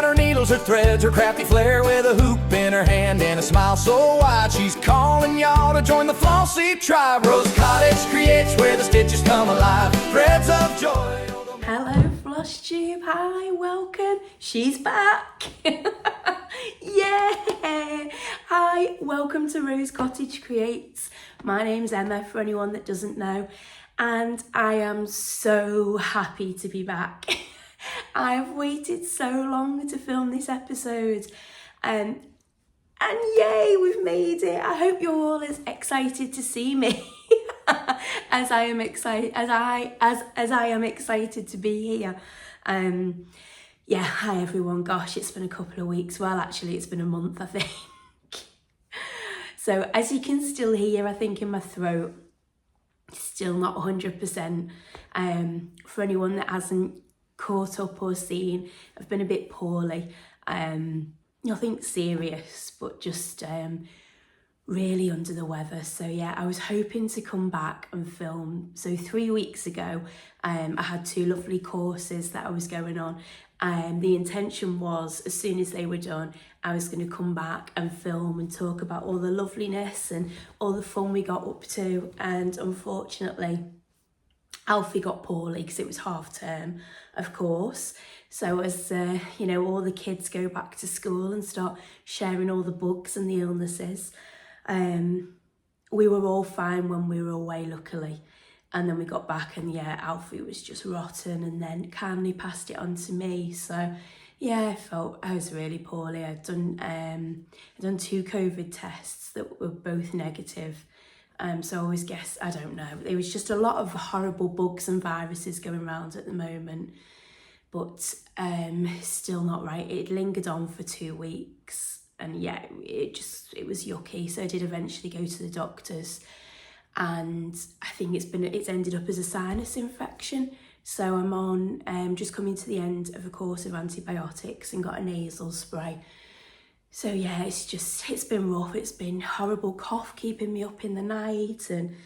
got her needles, her threads, her crafty flair, with a hoop in her hand and a smile so wide. She's calling y'all to join the Flosstube tribe. Rose Cottage creates where the stitches come alive. Threads of joy. Hello Flosstube, hi, welcome. She's back. Yeah. Hi, welcome to Rose Cottage Creates. My name's Emma, for anyone that doesn't know, and I am so happy to be back. I have waited so long to film this episode, and yay, we've made it. I hope you're all as excited to see me as I am excited as I am excited to be here. Yeah, hi everyone. Gosh, it's been a couple of weeks. Well, actually, it's been a month, I think. So as you can still hear, I think, in my throat, still not 100%. For anyone that hasn't caught up or seen, I've been a bit poorly. Nothing serious, but just really under the weather. So yeah, I was hoping to come back and film. So 3 weeks ago, I had 2 lovely courses that I was going on. The intention was, as soon as they were done, I was going to come back and film and talk about all the loveliness and all the fun we got up to. And unfortunately, Alfie got poorly because it was half term, of course. So as you know, all the kids go back to school and start sharing all the bugs and the illnesses. We were all fine when we were away, luckily. And then we got back and yeah, Alfie was just rotten, and then kindly passed it on to me. So yeah, I was really poorly. I'd done 2 COVID tests that were both negative. So I always guess, I don't know. There was just a lot of horrible bugs and viruses going around at the moment, but still not right. It lingered on for 2 weeks, and yeah, it was yucky. So I did eventually go to the doctors, and I think it's ended up as a sinus infection. So I'm on just coming to the end of a course of antibiotics and got a nasal spray. So yeah, it's been rough. It's been horrible cough keeping me up in the night, and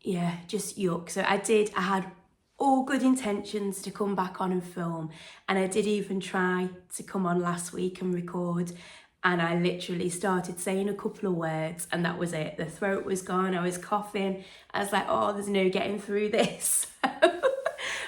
yeah, just yuck. So I had all good intentions to come back on and film, and I did even try to come on last week and record, and I literally started saying a couple of words and that was it. The throat was gone, I was coughing. I was like, oh, there's no getting through this.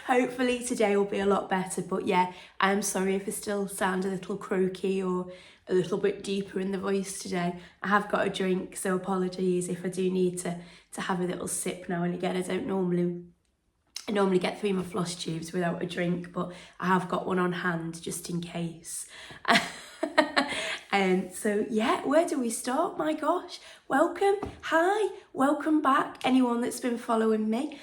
Hopefully today will be a lot better, but yeah, I'm sorry if I still sound a little croaky or a little bit deeper in the voice today. I have got a drink, so apologies if I do need to have a little sip now and again. I normally get through my floss tubes without a drink, but I have got one on hand just in case. So yeah, where do we start? My gosh, welcome, hi, welcome back, anyone that's been following me.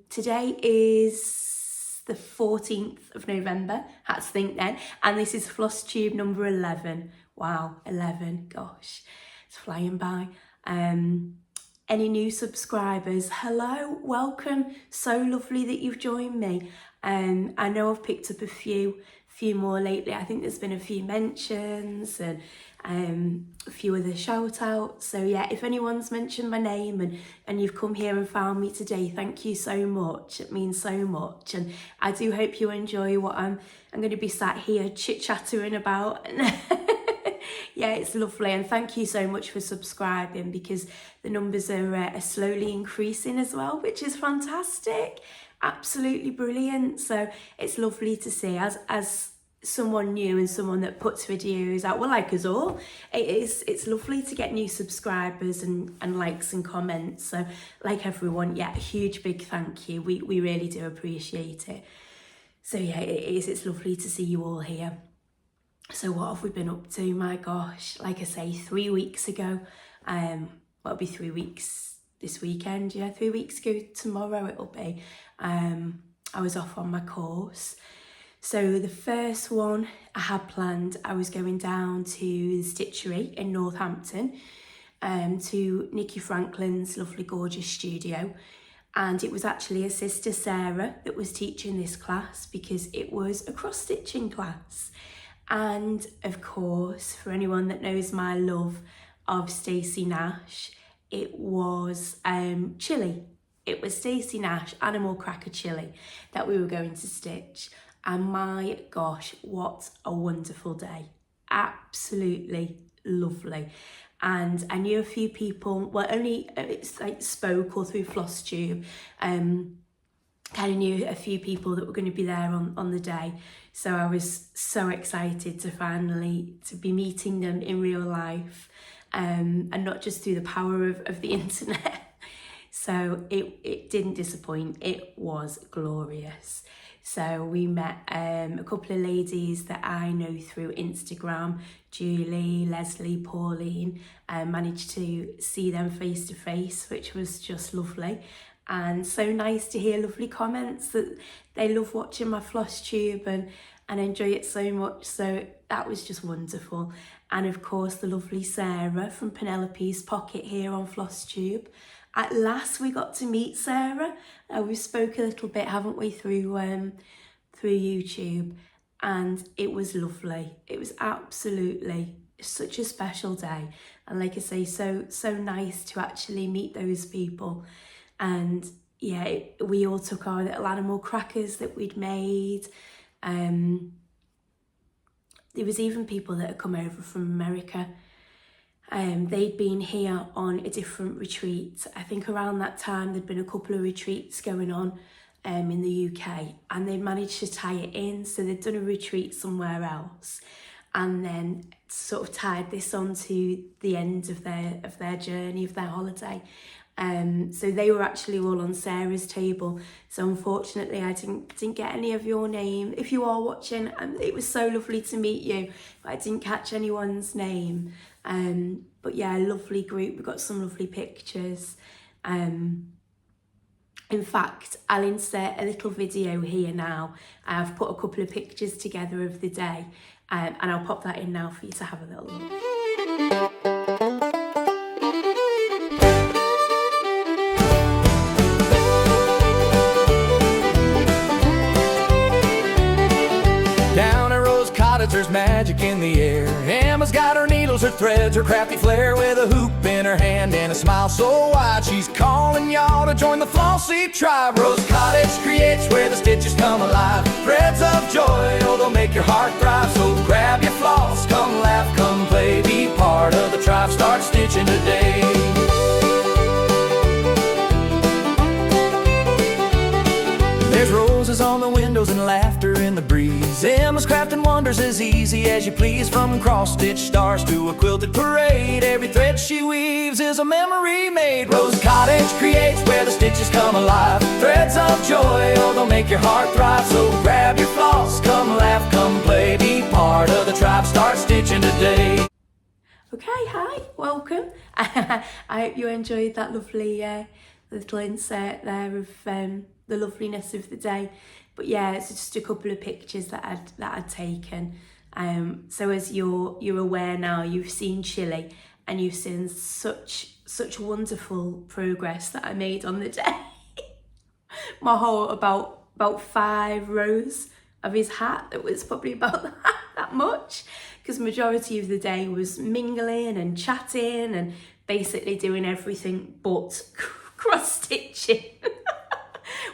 Today is the 14th of November, had to think then, and this is Flosstube number 11. Wow, 11, gosh, it's flying by. Any new subscribers, hello, welcome, so lovely that you've joined me. I know I've picked up a few more lately. I think there's been a few mentions and a few other shout outs. So yeah, if anyone's mentioned my name and you've come here and found me today, thank you so much. It means so much, and I do hope you enjoy what I'm going to be sat here chit-chattering about. Yeah, it's lovely, and thank you so much for subscribing, because the numbers are slowly increasing as well, which is fantastic. Absolutely brilliant. So it's lovely to see, as someone new and someone that puts videos out, well, like us all, it's lovely to get new subscribers and likes and comments. So like everyone, yeah, a huge big thank you. We really do appreciate it. So yeah, it's lovely to see you all here. So what have we been up to? My gosh, like I say, 3 weeks ago, it'll be 3 weeks this weekend, yeah, 3 weeks ago tomorrow it'll be, I was off on my course. So the first one I had planned, I was going down to the Stitchery in Northampton, to Nikki Franklin's lovely gorgeous studio, and it was actually a sister Sarah that was teaching this class, because it was a cross stitching class. And of course, for anyone that knows my love of Stacey Nash, it was chili. It was Stacey Nash Animal Cracker Chili that we were going to stitch. and my gosh, what a wonderful day. Absolutely lovely. And I knew a few people, well, only it's like spoke or through Flosstube, kind of knew a few people that were going to be there on the day. So I was so excited to finally to be meeting them in real life, and not just through the power of the internet. So it didn't disappoint. It was glorious. So we met a couple of ladies that I know through Instagram, Julie, Leslie, Pauline, and managed to see them face to face, which was just lovely. And so nice to hear lovely comments that they love watching my Flosstube and enjoy it so much. So that was just wonderful. And of course, the lovely Sarah from Penelope's Pocket here on Flosstube. At last we got to meet Sarah. We've spoke a little bit, haven't we, through YouTube, and it was lovely. It was absolutely such a special day, and like I say, so nice to actually meet those people. And yeah, we all took our little animal crackers that we'd made. There was even people that had come over from America. They'd been here on a different retreat. I think around that time there'd been a couple of retreats going on in the UK, and they managed to tie it in. So they'd done a retreat somewhere else and then sort of tied this on to the end of their journey, of their holiday. So they were actually all on Sarah's table. So unfortunately I didn't get any of your name. If you are watching, it was so lovely to meet you, but I didn't catch anyone's name. But yeah, a lovely group. We've got some lovely pictures. In fact, I'll insert a little video here now. I've put a couple of pictures together of the day, and I'll pop that in now for you to have a little look. There's magic in the air. Emma's got her needles, her threads, her crafty flair, with a hoop in her hand and a smile so wide. She's calling y'all to join the Flosstube tribe. Rose Cottage creates where the stitches come alive. Threads of joy, oh, they'll make your heart thrive. So grab your floss, come laugh, come play, be part of the tribe, start stitching today. There's roses on the windows and laughter in the breeze. Emma's crafting wonders as easy as you please. From cross-stitch stars to a quilted parade, every thread she weaves is a memory made. Rose Cottage creates where the stitches come alive. Threads of joy, oh, they'll make your heart thrive. So grab your floss, come laugh, come play, be part of the tribe, start stitching today. Okay, hi, welcome. I hope you enjoyed that lovely little insert there of the loveliness of the day. But yeah, it's just a couple of pictures that I'd taken. So as you're aware now, you've seen Chile, and you've seen such wonderful progress that I made on the day. My whole about 5 rows of his hat, that was probably about that much, because majority of the day was mingling and chatting and basically doing everything but cross stitching.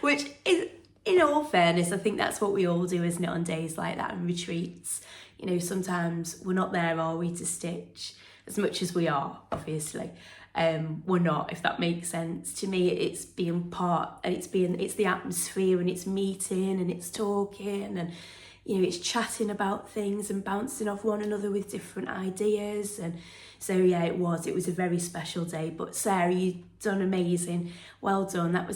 Which is, in all fairness, I think that's what we all do, isn't it, on days like that and retreats. You know, sometimes we're not there, are we, to stitch as much as we are, obviously. We're not, if that makes sense. To me, it's being part, and it's the atmosphere, and it's meeting, and it's talking, and you know, it's chatting about things and bouncing off one another with different ideas. And so yeah, it was a very special day. But Sarah, you've done amazing. Well done. That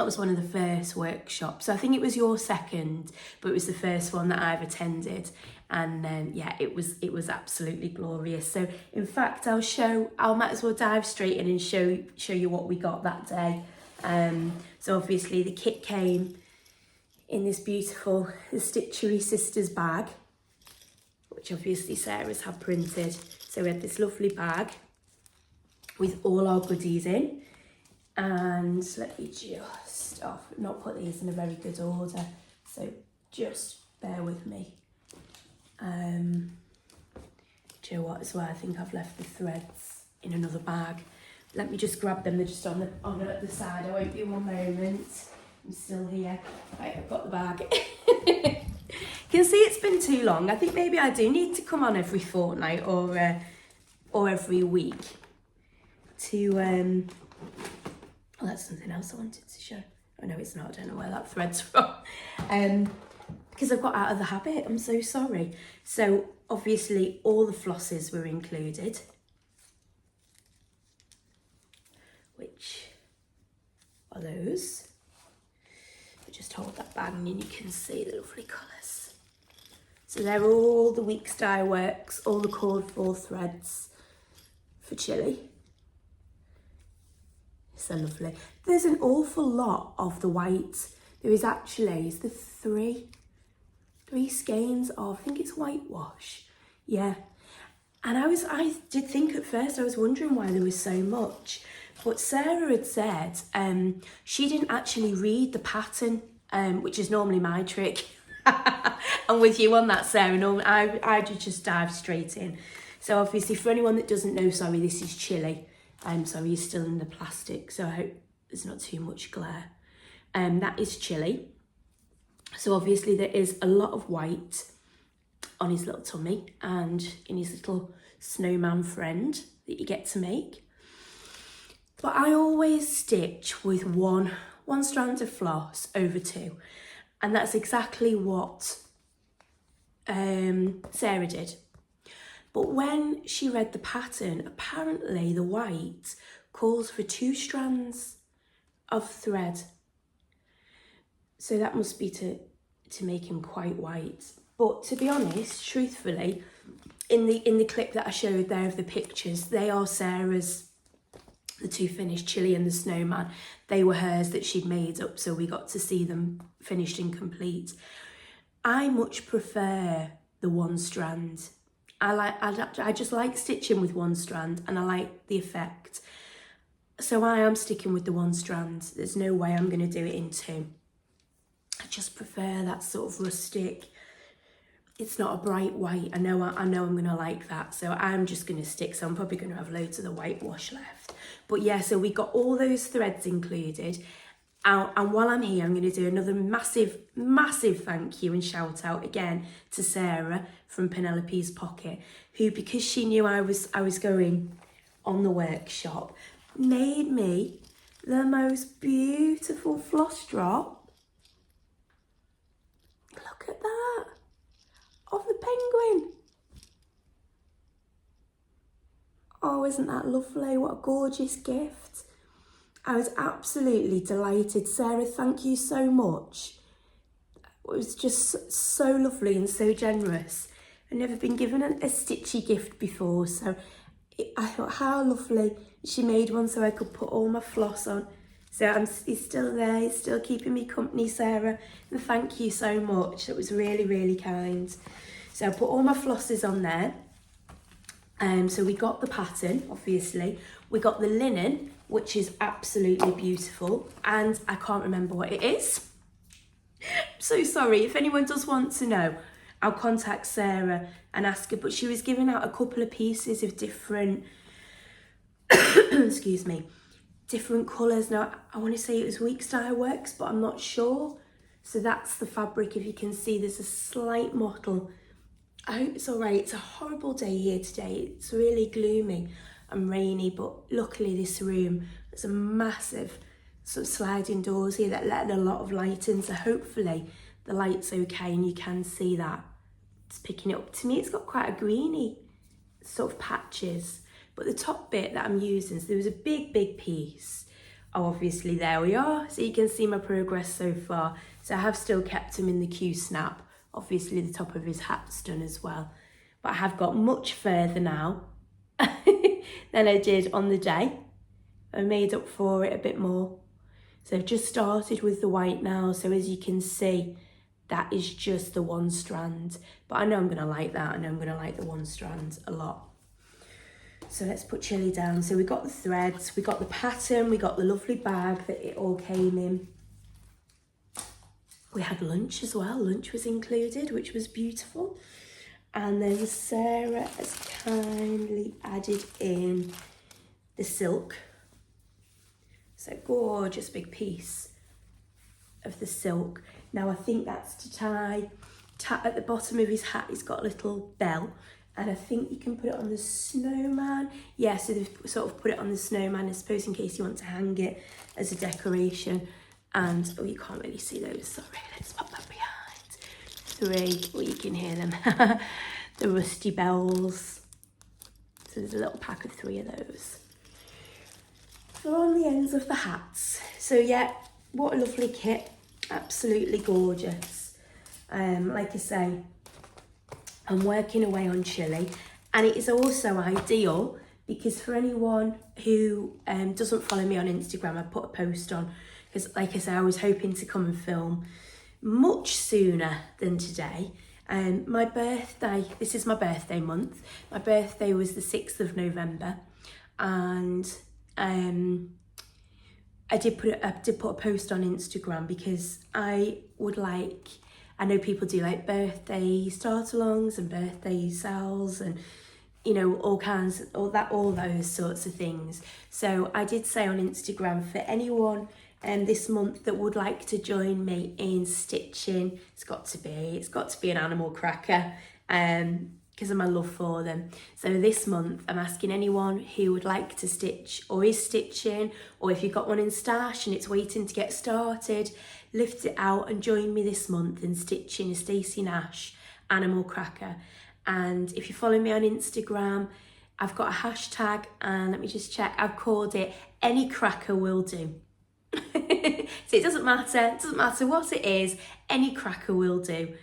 was one of the first workshops. So I think it was your second, but it was the first one that I've attended. And yeah, it was absolutely glorious. So in fact, I might as well dive straight in and show you what we got that day. So obviously the kit came in this beautiful The Stitchery Sisters bag, which obviously Sarah's had printed. So we had this lovely bag with all our goodies in. And let me just not put these in a very good order, so just bear with me. Do you know what, as well, I think I've left the threads in another bag. Let me just grab them, they're just on the side. I won't be one moment. I'm still here. Right, I've got the bag. You can see it's been too long. I think maybe I do need to come on every fortnight or every week to oh, that's something else I wanted to show. Oh no, it's not. I don't know where that thread's from. Because I've got out of the habit. I'm so sorry. So obviously all the flosses were included, which are those. I just hold that bag and you can see the lovely colours. So they're all the Weeks Dye Works, all the called for threads for chili. So lovely. There's an awful lot of the white. There is actually, is there three skeins of, I think it's whitewash. Yeah. And I did think at first, I was wondering why there was so much. But Sarah had said she didn't actually read the pattern, which is normally my trick. I'm with you on that, Sarah. Normally, I just dive straight in. So obviously, for anyone that doesn't know, sorry, this is chili. Sorry, you're still in the plastic, so I hope there's not too much glare. That is chili. So obviously there is a lot of white on his little tummy and in his little snowman friend that you get to make. But I always stitch with one strand of floss over two. And that's exactly what Sarah did. But when she read the pattern, apparently the white calls for 2 strands of thread. So that must be to make him quite white. But to be honest, truthfully, in the clip that I showed there of the pictures, they are Sarah's, the 2 finished, Chili and the Snowman. They were hers that she'd made up, so we got to see them finished and complete. I much prefer the 1 strand. I just like stitching with 1 strand and I like the effect. So I am sticking with the 1 strand. There's no way I'm going to do it in 2. I just prefer that sort of rustic. It's not a bright white. I know I'm going to like that. So I'm just going to stick. So I'm probably going to have loads of the whitewash left. But yeah, so we got all those threads included. And while I'm here, I'm going to do another massive, massive thank you and shout out again to Sarah from Penelope's Pocket, who, because she knew I was going on the workshop, made me the most beautiful floss drop. Look at that, of the penguin. Oh, isn't that lovely? What a gorgeous gift. I was absolutely delighted. Sarah, thank you so much. It was just so lovely and so generous. I've never been given a stitchy gift before, so I thought how lovely. She made one so I could put all my floss on. So he's still there, he's still keeping me company, Sarah. And thank you so much. That was really, really kind. So I put all my flosses on there. So we got the pattern, obviously. We got the linen, which is absolutely beautiful. And I can't remember what it is. I'm so sorry. If anyone does want to know, I'll contact Sarah and ask her. But she was giving out a couple of pieces of different, excuse me, different colours. Now, I want to say it was Weeks Dye Works, but I'm not sure. So that's the fabric. If you can see, there's a slight mottle. I hope it's all right. It's a horrible day here today. It's really gloomy and rainy, but luckily this room, there's a massive sort of sliding doors here that let a lot of light in. So hopefully the light's okay and you can see that. It's picking it up. To me, it's got quite a greeny sort of patches. But the top bit that I'm using, so there was a big, big piece. Oh, obviously there we are. So you can see my progress so far. So I have still kept him in the Kew snap. Obviously the top of his hat's done as well. But I have got much further now than I did on the day. I made up for it a bit more. So I've just started with the white now. So as you can see, that is just the 1 strand. But I know I'm going to like that. I know I'm going to like the 1 strand a lot. So let's put Chili down. So we got the threads, we got the pattern, we got the lovely bag that it all came in. We had lunch as well. Lunch was included, which was beautiful. And then Sarah has kindly added in the silk. So gorgeous big piece of the silk. Now I think that's to tie at the bottom of his hat. He's got a little bell, and I think you can put it on the snowman. Yeah, so they've sort of put it on the snowman, I suppose, in case you want to hang it as a decoration. And oh, you can't really see those, sorry, let's pop that behind. 3, well, you can hear them. The rusty bells. So there's a little pack of 3 of those. They're on the ends of the hats. So yeah, what a lovely kit. Absolutely gorgeous. Like I say, I'm working away on chili, and it is also ideal because for anyone who doesn't follow me on Instagram, I put a post on, because like I say, I was hoping to come and film much sooner than today. My birthday, this is my birthday month. My birthday was the 6th of November, and I did put a post on Instagram because I know people do like birthday start-alongs and birthday sales and, you know, all those sorts of things. So I did say on Instagram, for anyone this month that would like to join me in stitching, it's got to be an animal cracker, because of my love for them. So this month I'm asking anyone who would like to stitch or is stitching, or if you've got one in stash and it's waiting to get started, lift it out and join me this month in stitching a Stacey Nash animal cracker. And if you follow me on Instagram, I've got a hashtag, and let me just check, I've called it Any Cracker Will Do. So it doesn't matter what it is, any cracker will do.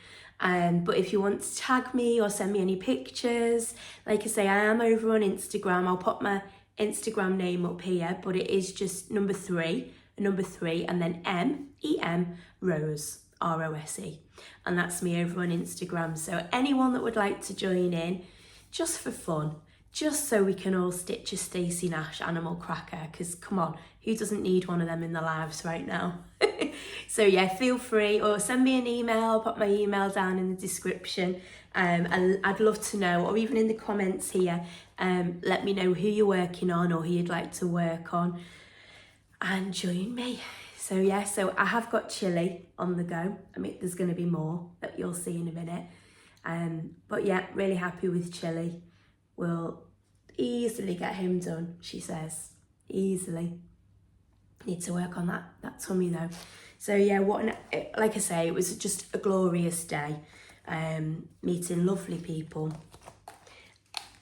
But if you want to tag me or send me any pictures, like I say, I am over on Instagram. I'll pop my Instagram name up here, but it is just number 3, and then MEM Rose, ROSE, and that's me over on Instagram. So anyone that would like to join in, just for fun, just so we can all stitch a Stacey Nash animal cracker, because come on, who doesn't need one of them in their lives right now? So yeah, feel free, or send me an email. I'll put my email down in the description, and I'd love to know, or even in the comments here, let me know who you're working on or who you'd like to work on, and join me. So yeah, so I have got chili on the go. I mean, there's going to be more that you'll see in a minute, but yeah, really happy with chili. We'll easily get him done, she says, easily. Need to work on that tummy though. So yeah, like I say, it was just a glorious day, meeting lovely people,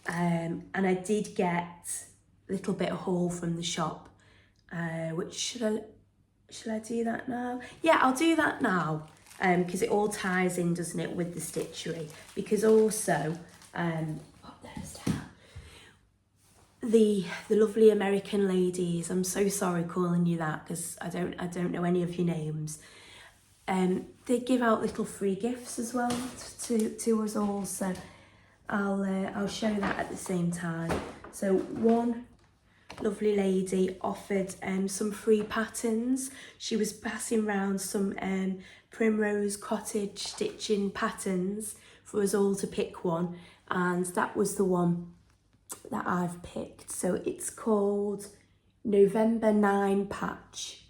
and I did get a little bit of haul from the shop, which should I do that now? Yeah, I'll do that now, because it all ties in, doesn't it, with the stitchery, because also the lovely American ladies, I'm so sorry calling you that because I don't know any of your names, they give out little free gifts as well to us all, so I'll show that at the same time. So one lovely lady offered some free patterns. She was passing around some Primrose Cottage stitching patterns for us all to pick one, and that was the one that I've picked. So it's called November 9 patch,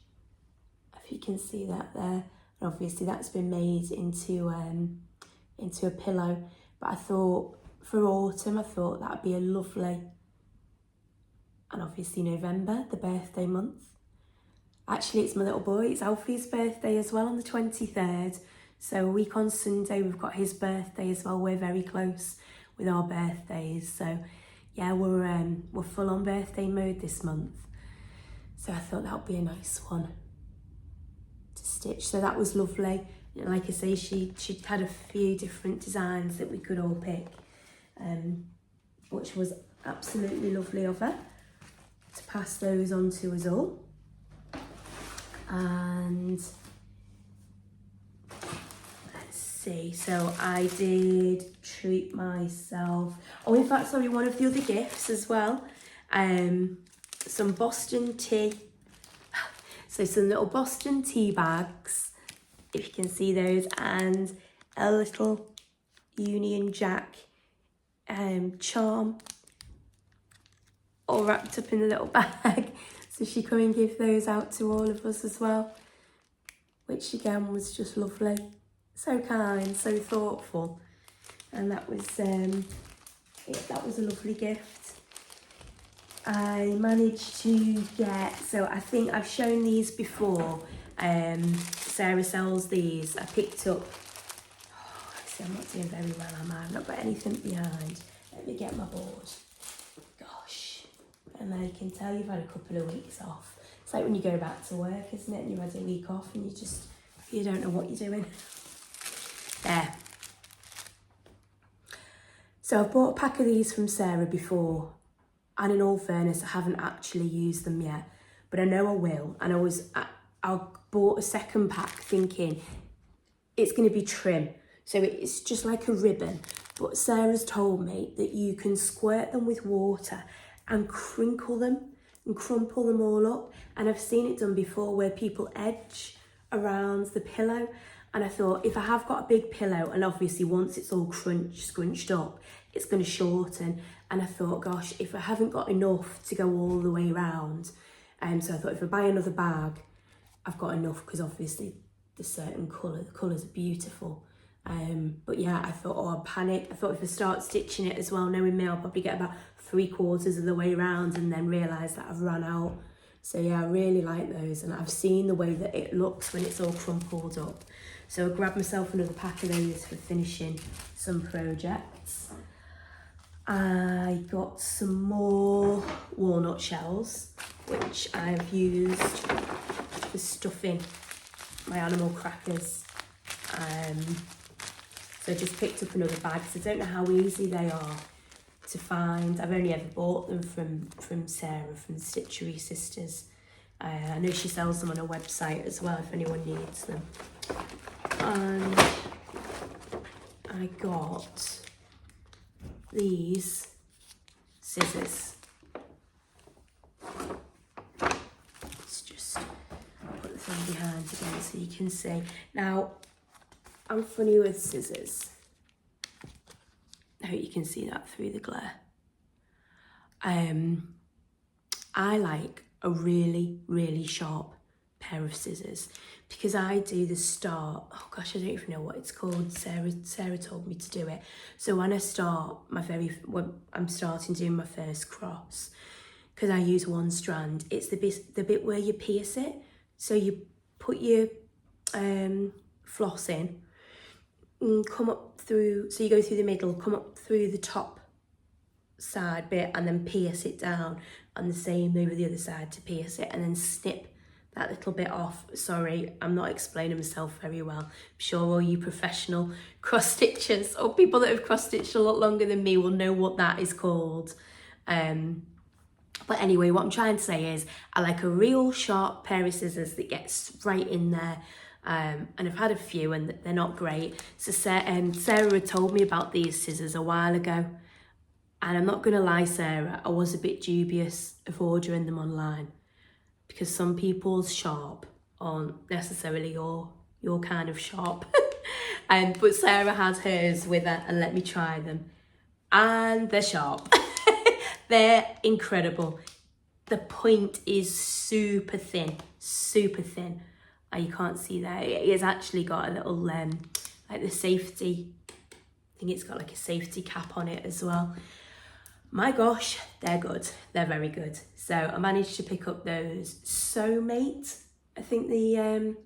if you can see that there. And obviously that's been made into a pillow, but I thought for autumn, I thought that'd be a lovely, and obviously November, the birthday month. Actually, it's my little boy, it's Alfie's birthday as well on the 23rd. So a week on Sunday, we've got his birthday as well. We're very close with our birthdays. So yeah, we're full on birthday mode this month. So I thought that would be a nice one to stitch. So that was lovely. And like I say, she had a few different designs that we could all pick, which was absolutely lovely of her to pass those on to us all. And let's see, so I did treat myself. Oh, in fact, sorry, one of the other gifts as well, some Boston tea. So some little Boston tea bags, if you can see those, and a little Union Jack charm, all wrapped up in a little bag. So she come and give those out to all of us as well. which again was just lovely. So kind, so thoughtful. And that was a lovely gift. I managed to get, so I think I've shown these before. Sarah sells these. I picked up, see, I'm not doing very well, am I? I've not got anything behind. Let me get my board. Gosh. And I can tell you've had a couple of weeks off. It's like when you go back to work, isn't it? And you've had a week off and you don't know what you're doing. There. So I've bought a pack of these from Sarah before, and in all fairness, I haven't actually used them yet, but I know I will. And I bought a second pack thinking it's going to be trim, so it's just like a ribbon. But Sarah's told me that you can squirt them with water and crinkle them and crumple them all up. And I've seen it done before where people edge around the pillow. And I thought, if I have got a big pillow, and obviously once it's all scrunched up, it's going to shorten. And I thought, gosh, if I haven't got enough to go all the way around, so I thought if I buy another bag, I've got enough, because obviously the certain colour, the colours are beautiful. But yeah, I thought, oh, I'll panic. I thought if I start stitching it as well, knowing me, I'll probably get about 3/4 of the way around and then realise that I've run out. So yeah, I really like those, and I've seen the way that it looks when it's all crumpled up. So I grabbed myself another pack of those for finishing some projects. I got some more walnut shells, which I've used for stuffing my animal crackers. So I just picked up another bag, because I don't know how easy they are to find. I've only ever bought them from Sarah, from the Stitchery Sisters. I know she sells them on her website as well if anyone needs them. And I got these scissors. Let's just put the thing behind again so you can see. Now, I'm funny with scissors. I hope you can see that through the glare. I like a really, really sharp pair of scissors, because I do the start, oh gosh, I don't even know what it's called. Sarah told me to do it. So when I start when I'm starting doing my first cross, because I use one strand, it's the bit where you pierce it. So you put your floss in, and come up through, so you go through the middle, come up through the top side bit, and then pierce it down, and the same over the other side to pierce it, and then snip that little bit off. Sorry, I'm not explaining myself very well. I'm sure all you professional cross stitchers or people that have cross stitched a lot longer than me will know what that is called. But anyway, what I'm trying to say is I like a real sharp pair of scissors that gets right in there. And I've had a few and they're not great. So Sarah had told me about these scissors a while ago. And I'm not going to lie, Sarah, I was a bit dubious of ordering them online, because some people's sharp aren't necessarily your kind of sharp. But Sarah has hers with her and let me try them. And they're sharp. They're incredible. The point is super thin, super thin. You can't see that. It has actually got a little, like the safety, I think it's got like a safety cap on it as well. My gosh, they're good. They're very good. So I managed to pick up those Sewmate, I think the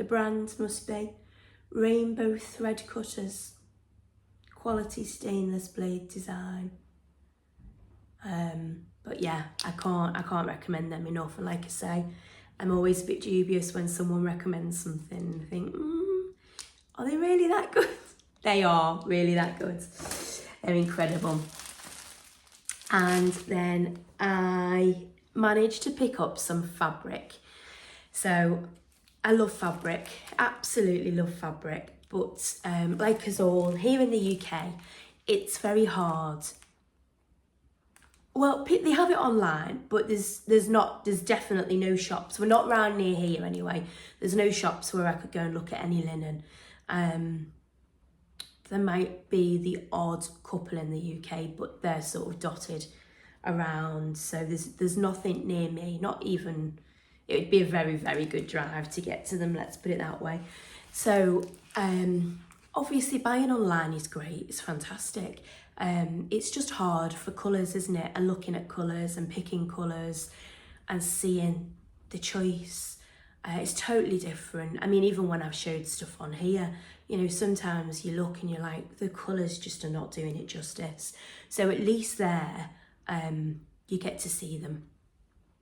brand must be. Rainbow thread cutters. Quality stainless blade design. But yeah, I can't recommend them enough. And like I say, I'm always a bit dubious when someone recommends something and think, are they really that good? They are really that good. They're incredible. And then I managed to pick up some fabric. So I love fabric, absolutely love fabric. But like us all, here in the UK, it's very hard. Well, they have it online, but there's definitely no shops. We're not round near here anyway. There's no shops where I could go and look at any linen. There might be the odd couple in the UK, but they're sort of dotted around. So there's nothing near me, not even, it would be a very, very good drive to get to them, let's put it that way. So obviously buying online is great, it's fantastic. It's just hard for colours, isn't it? And looking at colours and picking colours and seeing the choice. It's totally different. I mean, even when I've showed stuff on here, you know, sometimes you look and you're like, the colours just are not doing it justice. So at least there, you get to see them.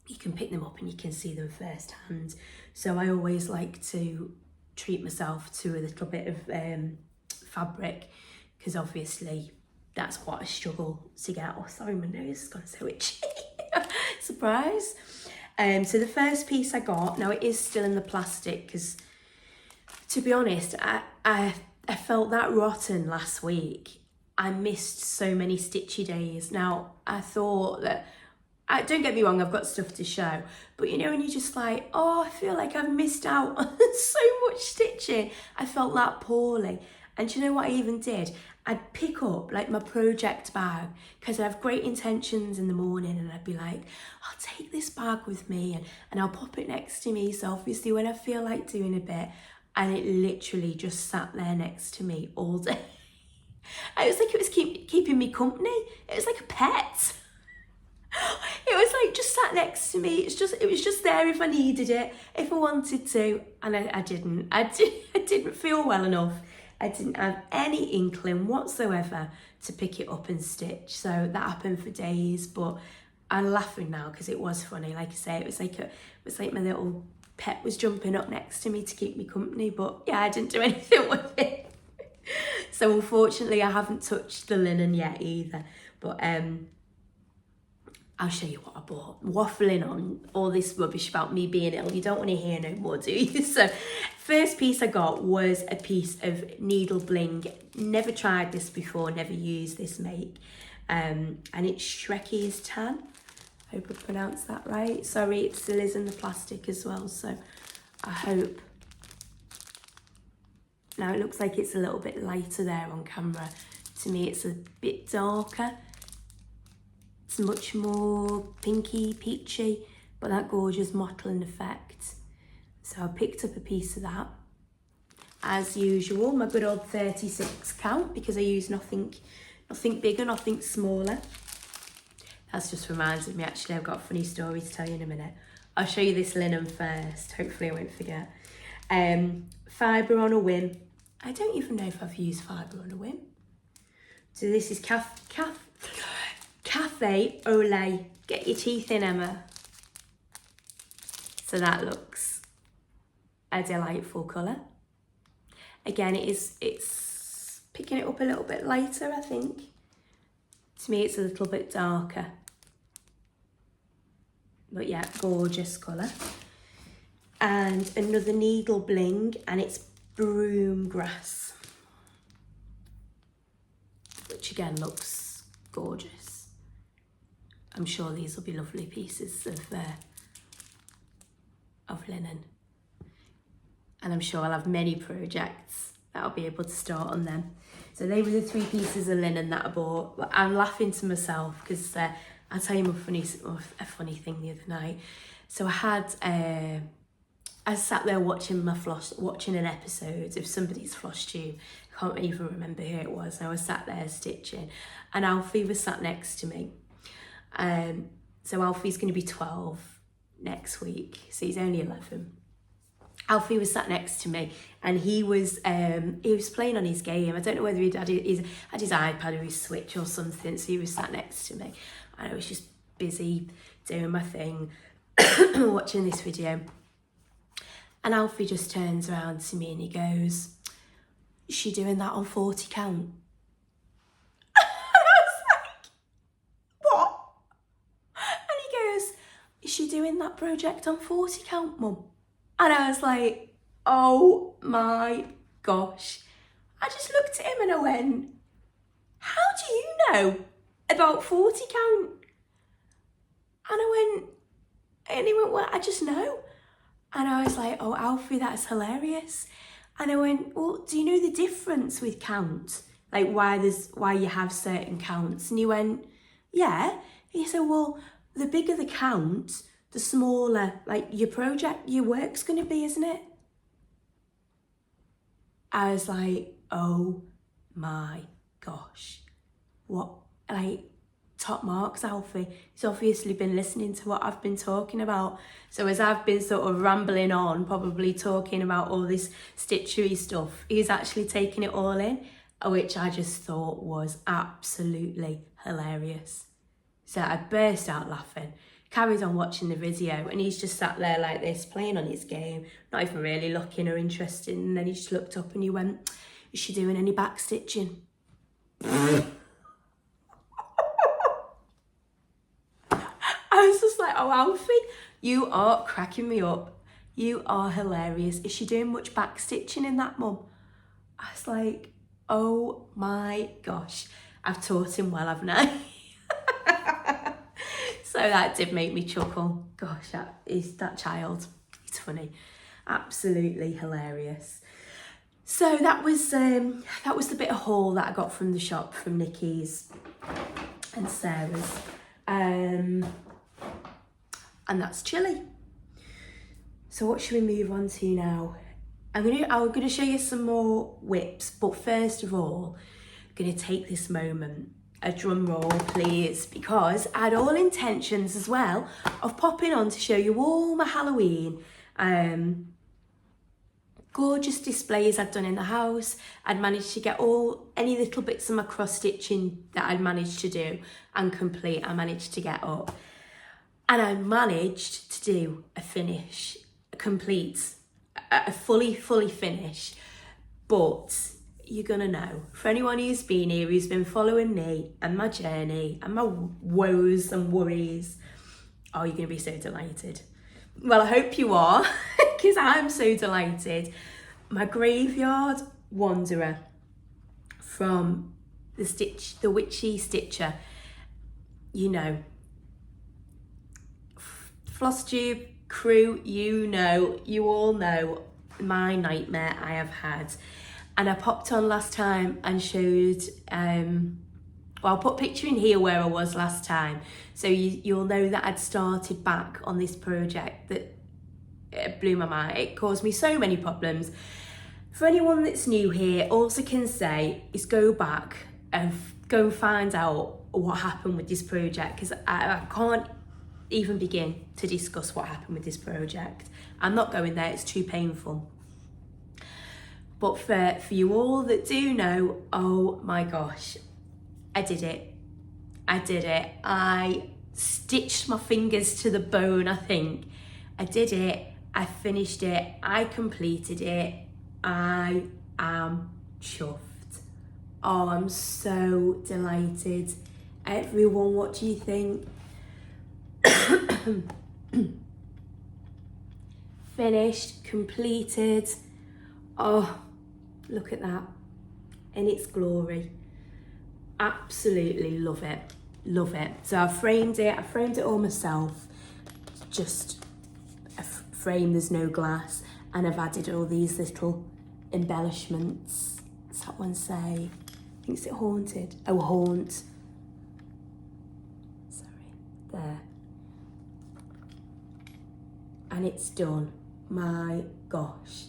You can pick them up and you can see them firsthand. So I always like to treat myself to a little bit of fabric, because obviously that's what I struggle to get. Oh, sorry, my nose has gone so itchy. Surprise. So the first piece I got, now it is still in the plastic, because to be honest, I felt that rotten last week. I missed so many stitchy days. Now, I thought that, don't get me wrong, I've got stuff to show, but you know, when you're just like, oh, I feel like I've missed out on so much stitching. I felt that poorly. And do you know what I even did? I'd pick up like my project bag, because I have great intentions in the morning, and I'd be like, I'll take this bag with me and I'll pop it next to me. So obviously when I feel like doing a bit, and it literally just sat there next to me all day. It was like it was keeping me company. It was like a pet. It was like just sat next to me. It was just there if I needed it, if I wanted to, and I didn't. I didn't feel well enough. I didn't have any inkling whatsoever to pick it up and stitch. So that happened for days, but I'm laughing now because it was funny. Like I say, it was like my little pet was jumping up next to me to keep me company, but yeah, I didn't do anything with it. So unfortunately, I haven't touched the linen yet either, but I'll show you what I bought. Waffling on all this rubbish about me being ill. You don't want to hear no more, do you? So first piece I got was a piece of needle bling. Never tried this before, never used this make. And it's Shrekky's Tan. Hope I pronounced that right. Sorry, it still is in the plastic as well, so I hope. Now it looks like it's a little bit lighter there on camera. To me, it's a bit darker. It's much more pinky, peachy, but that gorgeous mottling effect. So I picked up a piece of that. As usual, my good old 36 count, because I use nothing bigger, nothing smaller. That's just reminded me, actually, I've got a funny story to tell you in a minute. I'll show you this linen first, hopefully I won't forget. Fibre on a whim. I don't even know if I've used fibre on a whim. So this is Cafe au lait. Get your teeth in, Emma. So that looks a delightful colour. Again, it's picking it up a little bit lighter, I think. To me, it's a little bit darker. But yeah, gorgeous colour. And another needle bling, and it's broom grass, which again looks gorgeous. I'm sure these will be lovely pieces of linen. And I'm sure I'll have many projects that I'll be able to start on them. So they were the 3 pieces of linen that I bought. But I'm laughing to myself because I'll tell you a funny thing the other night. So I sat there watching an episode of somebody's Flosstube. I can't even remember who it was. And I was sat there stitching, and Alfie was sat next to me. So Alfie's going to be 12 next week, so he's only 11. Alfie was sat next to me, and he was playing on his game. I don't know whether he'd had his iPad or his Switch or something, so he was sat next to me. And I was just busy doing my thing, watching this video. And Alfie just turns around to me and he goes, "Is she doing that on 40 count?" "Is she doing that project on 40 count, Mum?" And I was like, oh my gosh. I just looked at him and I went, "How do you know about 40 count?" And he went, "Well, I just know." And I was like, "Oh, Alfie, that's hilarious." And I went, "Well, do you know the difference with count? Like why you have certain counts?" And he went, "Yeah." He said, "Well, the bigger the count, the smaller, like, your work's gonna be, isn't it? I was like, oh my gosh, what, like, top marks, Alfie. He's obviously been listening to what I've been talking about. So as I've been sort of rambling on, probably talking about all this stitchery stuff, he's actually taking it all in, which I just thought was absolutely hilarious. So I burst out laughing, carried on watching the video, and he's just sat there like this, playing on his game, not even really looking or interested. And then he just looked up and he went, is she doing any back stitching? I was just like, oh, Alfie, you are cracking me up. You are hilarious. Is she doing much back stitching in that, Mum? I was like, oh my gosh, I've taught him well, haven't I? So that did make me chuckle. Gosh, that child. He's funny. Absolutely hilarious. So that was the bit of haul that I got from the shop, from Nikki's and Sarah's. And that's chilly. So what should we move on to now? I'm gonna show you some more whips, but first of all, I'm gonna take this moment, a drum roll please, because I had all intentions as well of popping on to show you all my Halloween gorgeous displays I'd done in the house. I'd managed to get any little bits of my cross stitching that I'd managed to do and complete, I managed to get up. And I managed to do a finish, a fully finish. But you're gonna know, for anyone who's been here, who's been following me and my journey and my woes and worries, oh, you're gonna be so delighted. Well, I hope you are, because I'm so delighted. My graveyard wanderer from the Witchy Stitcher, you know, Flosstube crew, you all know my nightmare I have had. And I popped on last time and showed, well, I'll put a picture in here where I was last time. So you'll know that I'd started back on this project that it blew my mind. It caused me so many problems. For anyone that's new here, all I can say is go back and go and find out what happened with this project, because I can't even begin to discuss what happened with this project. I'm not going there, it's too painful. But for you all that do know, oh my gosh, I did it. I stitched my fingers to the bone, I think. I did it, I finished it, I completed it. I am chuffed. Oh, I'm so delighted. Everyone, what do you think? Finished, completed. Oh, look at that in its glory. Absolutely love it. So I framed it all myself. Just a frame, there's no glass, and I've added all these little embellishments. What's that one say? I think it's haunted. Oh, haunt. Sorry, there. And it's done. My gosh.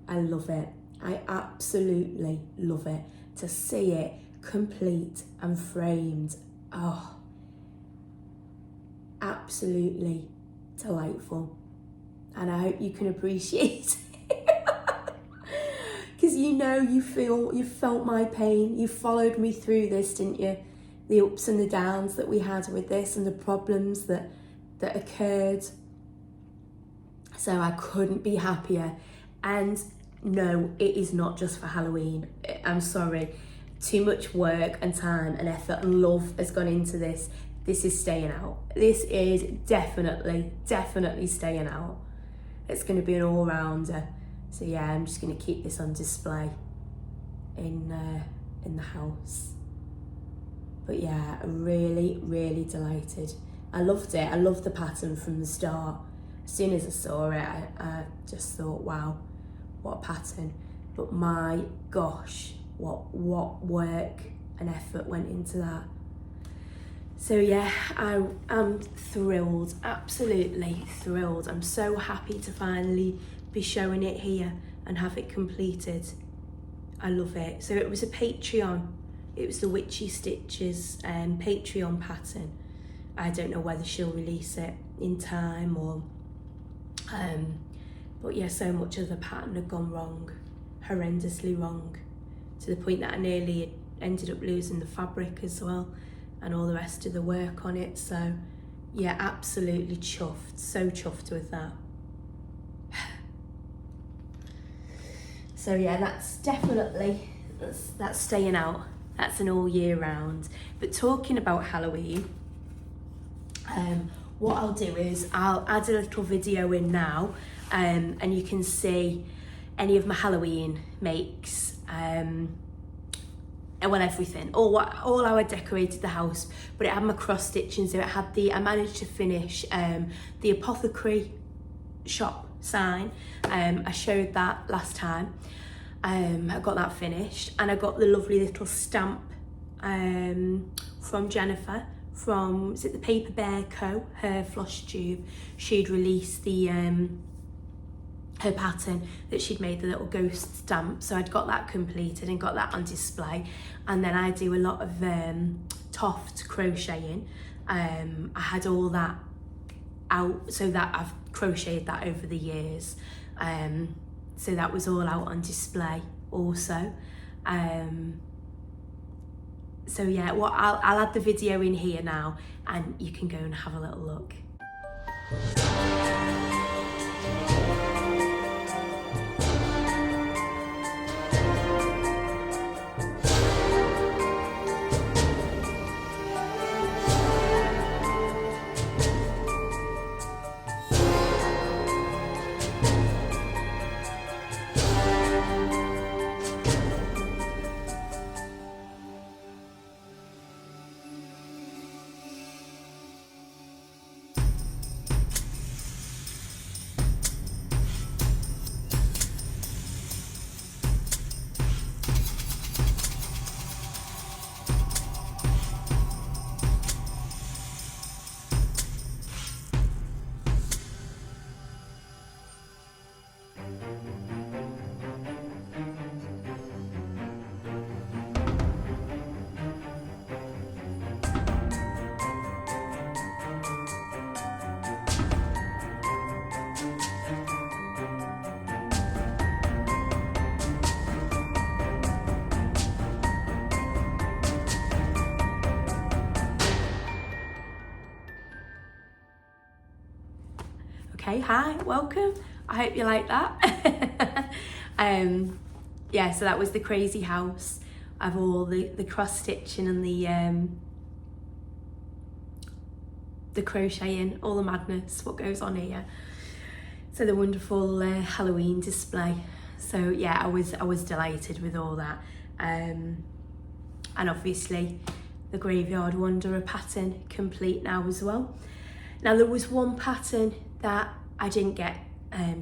I love it. I absolutely love it. To see it complete and framed. Oh, absolutely delightful. And I hope you can appreciate it. Because you felt my pain. You followed me through this, didn't you? The ups and the downs that we had with this and the problems that occurred. So I couldn't be happier. And no, it is not just for Halloween. I'm sorry. Too much work and time and effort and love has gone into this. This is staying out. This is definitely staying out. It's going to be an all-rounder. So yeah, I'm just going to keep this on display in the house. But yeah, really delighted. I loved it. I loved the pattern from the start. As soon as I saw it, I just thought, wow, what a pattern. But my gosh, what work and effort went into that. So yeah, I'm thrilled, absolutely thrilled. I'm so happy to finally be showing it here and have it completed. I love it. So it was a Patreon. It was the Witchy Stitches Patreon pattern. I don't know whether she'll release it in time or, but yeah, so much of the pattern had gone wrong, horrendously wrong, to the point that I nearly ended up losing the fabric as well and all the rest of the work on it. So yeah, absolutely chuffed, so chuffed with that. So yeah, that's definitely, that's staying out. That's an all year round. But talking about Halloween, what I'll do is I'll add a little video in now, and you can see any of my Halloween makes, well, everything, all how I decorated the house. But it had my cross stitching, so it had I managed to finish the apothecary shop sign. I showed that last time. I got that finished, and I got the lovely little stamp from Jennifer from, is it the Paper Bear Co, her Flosstube. She'd released the her pattern that she'd made, the little ghost stamp, so I'd got that completed and got that on display. And then I do a lot of Toft crocheting. I had all that out, so that I've crocheted that over the years, so that was all out on display also. So yeah, well, I'll add the video in here now and you can go and have a little look. Okay, hi, welcome. I hope you like that. Yeah, so that was the crazy house of all the cross stitching and the crocheting, all the madness, what goes on here. So the wonderful Halloween display. So yeah, I was delighted with all that. And obviously the Graveyard Wanderer pattern complete now as well. Now there was one pattern that I didn't get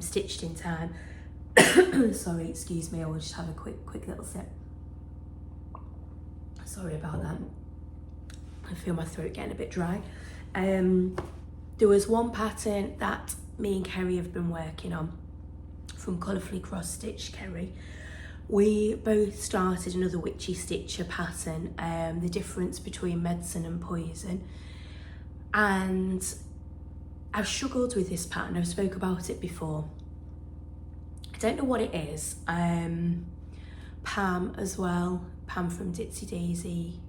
stitched in time. Sorry, excuse me, I will just have a quick little sip. Sorry about that. I feel my throat getting a bit dry. There was one pattern that me and Kerry have been working on from Colourfully Cross Stitch Kerry. We both started another Witchy Stitcher pattern, the difference between medicine and poison. And I've struggled with this pattern, I've spoke about it before. I don't know what it is. Pam as well, Pam from Ditsy Daisy.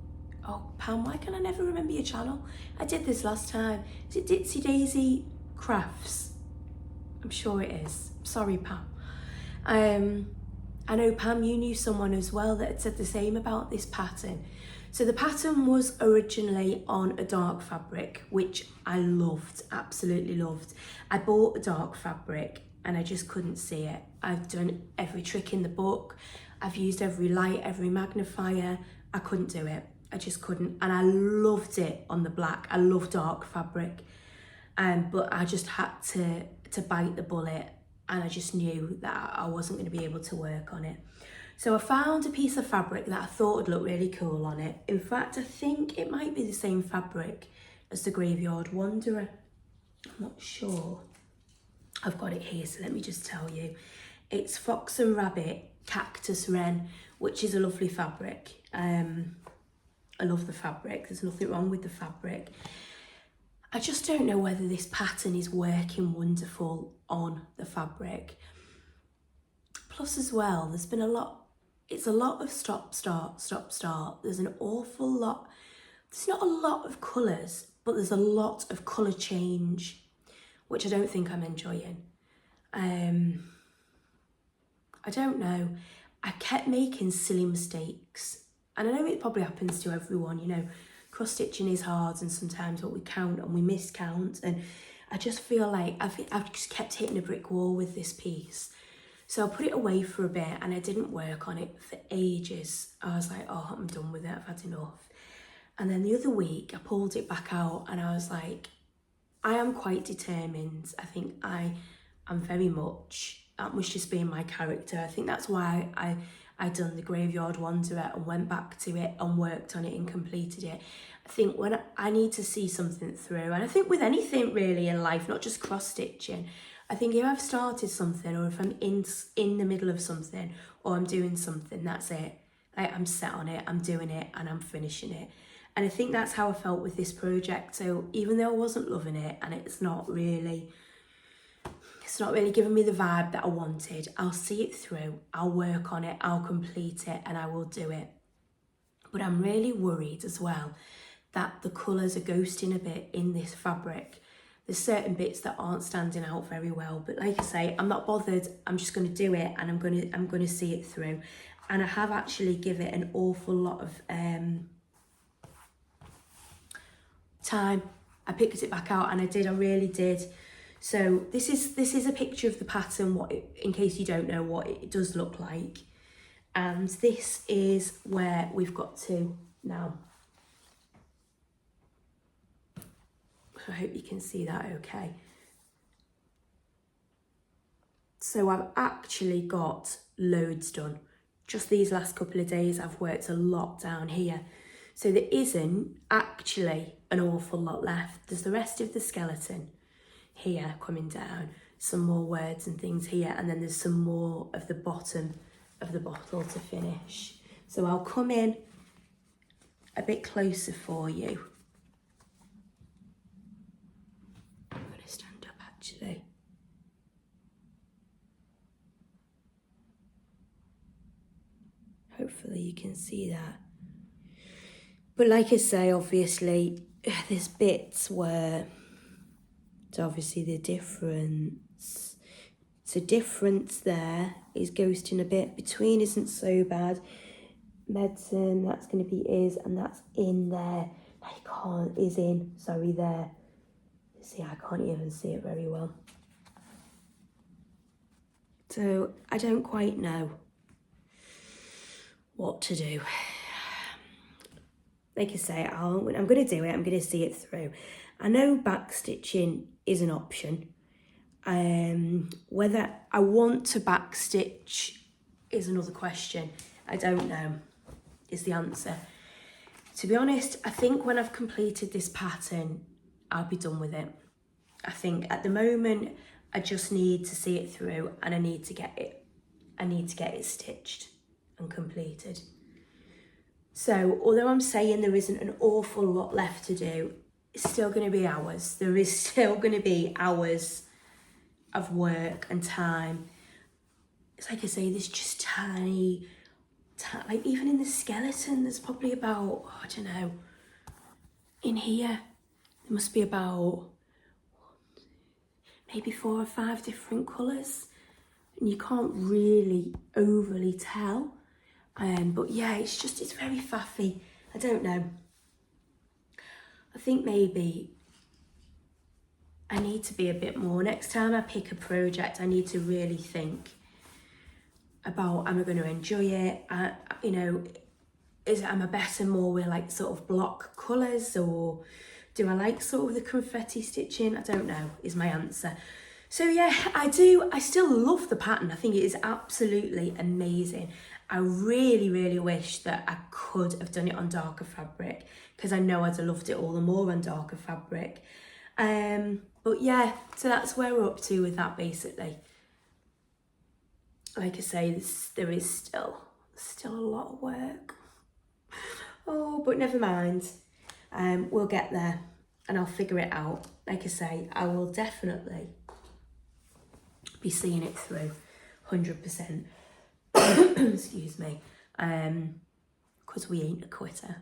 Oh, Pam, why can I never remember your channel? I did this last time. Is it Ditsy Daisy Crafts? I'm sure it is. Sorry, Pam. I know, Pam, you knew someone as well that had said the same about this pattern. So the pattern was originally on a dark fabric, which I loved, absolutely loved. I bought a dark fabric and I just couldn't see it. I've done every trick in the book. I've used every light, every magnifier. I couldn't do it. I just couldn't. And I loved it on the black. I love dark fabric. But I just had to bite the bullet, and I just knew that I wasn't going to be able to work on it. So I found a piece of fabric that I thought would look really cool on it. In fact, I think it might be the same fabric as the Graveyard Wanderer. I'm not sure. I've got it here, so let me just tell you. It's Fox and Rabbit Cactus Wren, which is a lovely fabric. I love the fabric. There's nothing wrong with the fabric. I just don't know whether this pattern is working wonderful on the fabric. Plus as well, there's been a lot, it's a lot of stop, start, stop, start. There's an awful lot, there's not a lot of colours, but there's a lot of colour change, which I don't think I'm enjoying. I don't know. I kept making silly mistakes. And I know it probably happens to everyone, you know, cross stitching is hard and sometimes what we count and we miscount, and I just feel like I've just kept hitting a brick wall with this piece. So I put it away for a bit and I didn't work on it for ages. I was like, oh, I'm done with it, I've had enough. And then the other week I pulled it back out and I was like, I am quite determined. I think I am very much, that must just be in my character. I think that's why I done the Graveyard Wanderer and went back to it and worked on it and completed it. I think when I need to see something through, and I think with anything really in life, not just cross stitching, I think if I've started something or if I'm in the middle of something or I'm doing something, that's it. Like I'm set on it, I'm doing it and I'm finishing it. And I think that's how I felt with this project. So even though I wasn't loving it and it's not really giving me the vibe that I wanted, I'll see it through, I'll work on it, I'll complete it and I will do it. But I'm really worried as well that the colours are ghosting a bit in this fabric. There's certain bits that aren't standing out very well, but like I say, I'm not bothered. I'm just going to do it and I'm going to see it through. And I have actually given it an awful lot of time. I picked it back out and I really did. So this is a picture of the pattern, in case you don't know what it does look like. And this is where we've got to now. I hope you can see that okay. So I've actually got loads done. Just these last couple of days I've worked a lot down here. So there isn't actually an awful lot left. There's the rest of the skeleton here coming down, some more words and things here, and then there's some more of the bottom of the bottle to finish. So I'll come in a bit closer for you. I'm going to stand up actually. Hopefully you can see that. But like I say, obviously there's bits where so obviously the difference. So difference there is ghosting a bit. Between isn't so bad. Medicine, that's going to be is, and that's in there. I can't, is in, sorry, there. See, I can't even see it very well. So I don't quite know what to do. Like I say, I'm going to do it. I'm going to see it through. I know back stitching is an option. Whether I want to back stitch is another question. I don't know is the answer. To be honest, I think when I've completed this pattern, I'll be done with it. I think at the moment, I just need to see it through and I need to get it stitched and completed. So although I'm saying there isn't an awful lot left to do, it's still going to be hours. There is still going to be hours of work and time. It's like I say, there's just tiny, like even in the skeleton, there's probably about, I don't know, in here, there must be about maybe 4 or 5 different colours. And you can't really overly tell. But yeah, it's very faffy. I don't know. I think maybe I need to be a bit more. Next time I pick a project, I need to really think about, am I going to enjoy it? You know, am I better more with like sort of block colours, or do I like sort of the confetti stitching? I don't know, is my answer. So yeah, I still love the pattern. I think it is absolutely amazing. I really wish that I could have done it on darker fabric, because I know I'd have loved it all the more on darker fabric. But yeah, so that's where we're up to with that basically. Like I say, there is still a lot of work. Oh, but never mind. We'll get there and I'll figure it out. Like I say, I will definitely be seeing it through 100%. Excuse me. Because we ain't a quitter.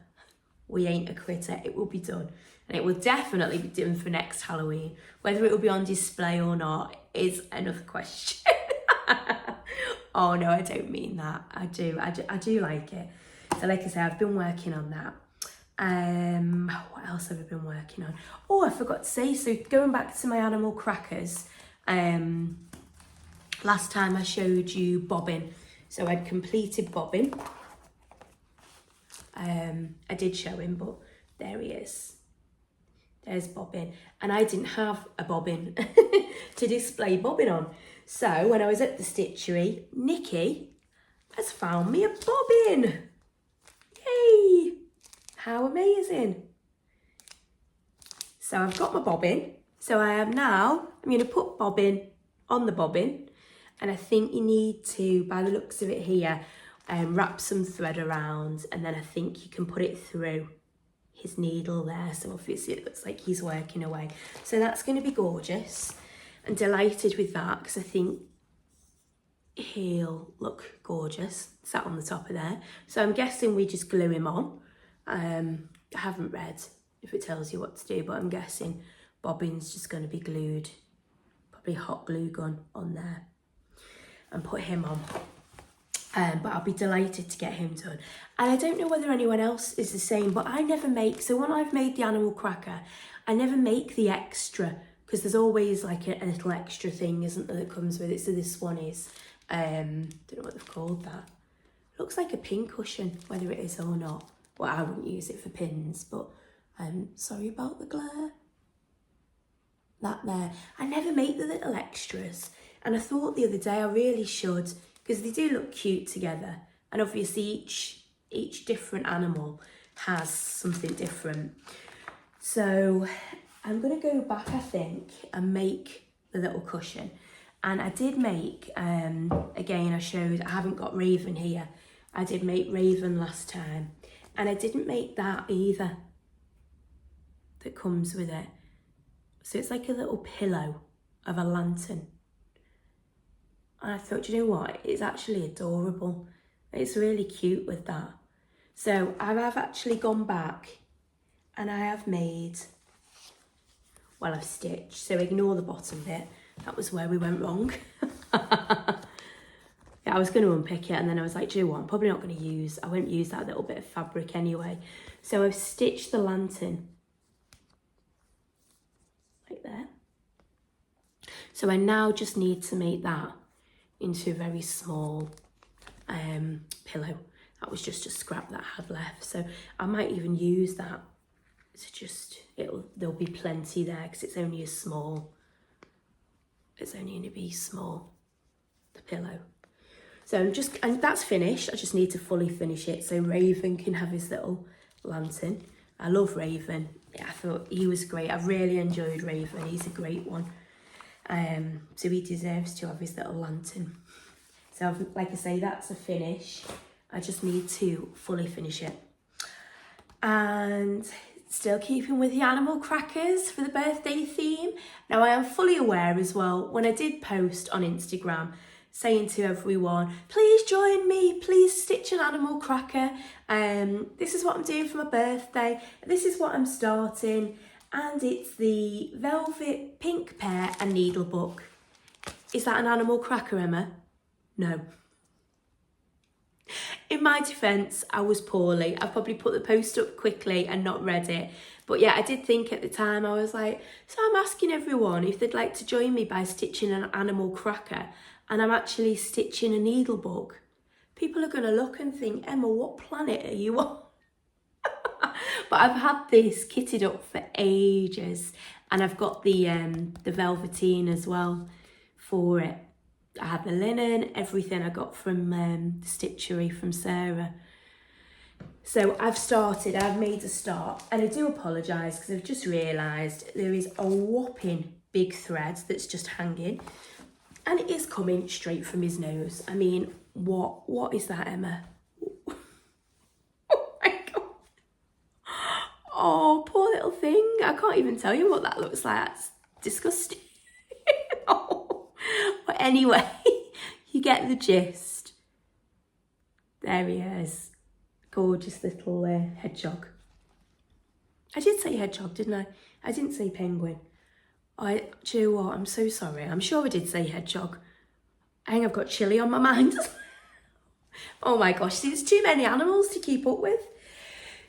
We ain't a quitter. It will be done. And it will definitely be done for next Halloween. Whether it will be on display or not is another question. Oh no, I don't mean that. I do like it. So like I say, I've been working on that. What else have I been working on? Oh, I forgot to say, so going back to my animal crackers, last time I showed you bobbing. So I'd completed bobbing. I did show him, but there he is. There's bobbin. And I didn't have a bobbin to display bobbin on. So when I was at the stitchery, Nikki has found me a bobbin. Yay! How amazing. So I've got my bobbin. So I am now, I'm going to put bobbin on the bobbin. And I think you need to, by the looks of it here, wrap some thread around, and then I think you can put it through his needle there. So obviously it looks like he's working away. So that's going to be gorgeous. I'm delighted with that because I think he'll look gorgeous sat on the top of there. So I'm guessing we just glue him on. I haven't read if it tells you what to do, but I'm guessing bobbin's just going to be glued, probably hot glue gun on there, and put him on. But I'll be delighted to get him done. And I don't know whether anyone else is the same, but I never make, so when I've made the animal cracker, I never make the extra, because there's always like a little extra thing, isn't there, that comes with it. So this one is, don't know what they've called that. Looks like a pin cushion, whether it is or not. Well, I wouldn't use it for pins, but sorry about the glare. That there. I never make the little extras. And I thought the other day I really should, because they do look cute together. And obviously each different animal has something different. So I'm going to go back, I think, and make the little cushion. And I did make, again, I haven't got Raven here. I did make Raven last time. And I didn't make that either that comes with it. So it's like a little pillow of a lantern. And I thought, you know what? It's actually adorable. It's really cute with that. So I have actually gone back and I have made, well, I've stitched. So ignore the bottom bit. That was where we went wrong. Yeah, I was going to unpick it and then I was like, do you know what? I'm probably not going to use, I won't use that little bit of fabric anyway. So I've stitched the lantern like there. So I now just need to make that into a very small pillow. That was just a scrap that I had left. So I might even use that to just, there'll be plenty there because it's only going to be small, the pillow. So and that's finished. I just need to fully finish it so Raven can have his little lantern. I love Raven. Yeah, I thought he was great. I really enjoyed Raven. He's a great one. So he deserves to have his little lantern. So like I say, that's a finish. I just need to fully finish it. And still keeping with the animal crackers for the birthday theme. Now I am fully aware as well, when I did post on Instagram saying to everyone, please join me, please stitch an animal cracker. This is what I'm doing for my birthday. This is what I'm starting. And it's the velvet pink pear and needle book. Is that an animal cracker, Emma? No. In my defence, I was poorly. I probably put the post up quickly and not read it. But yeah, I did think at the time, I was like, so I'm asking everyone if they'd like to join me by stitching an animal cracker. And I'm actually stitching a needle book. People are going to look and think, Emma, what planet are you on? But I've had this kitted up for ages. And I've got the velveteen as well for it. I had the linen, everything I got from the stitchery from Sarah. So I've made a start, and I do apologise because I've just realised there is a whopping big thread that's just hanging, and it is coming straight from his nose. I mean, what is that, Emma? Oh my God. Oh, poor little thing. I can't even tell you what that looks like. That's disgusting. Oh. But anyway, you get the gist. There he is. Gorgeous little hedgehog. I did say hedgehog, didn't I? I didn't say penguin. Do you know what? I'm so sorry. I'm sure I did say hedgehog. I think I've got chili on my mind. Oh my gosh, see, there's too many animals to keep up with.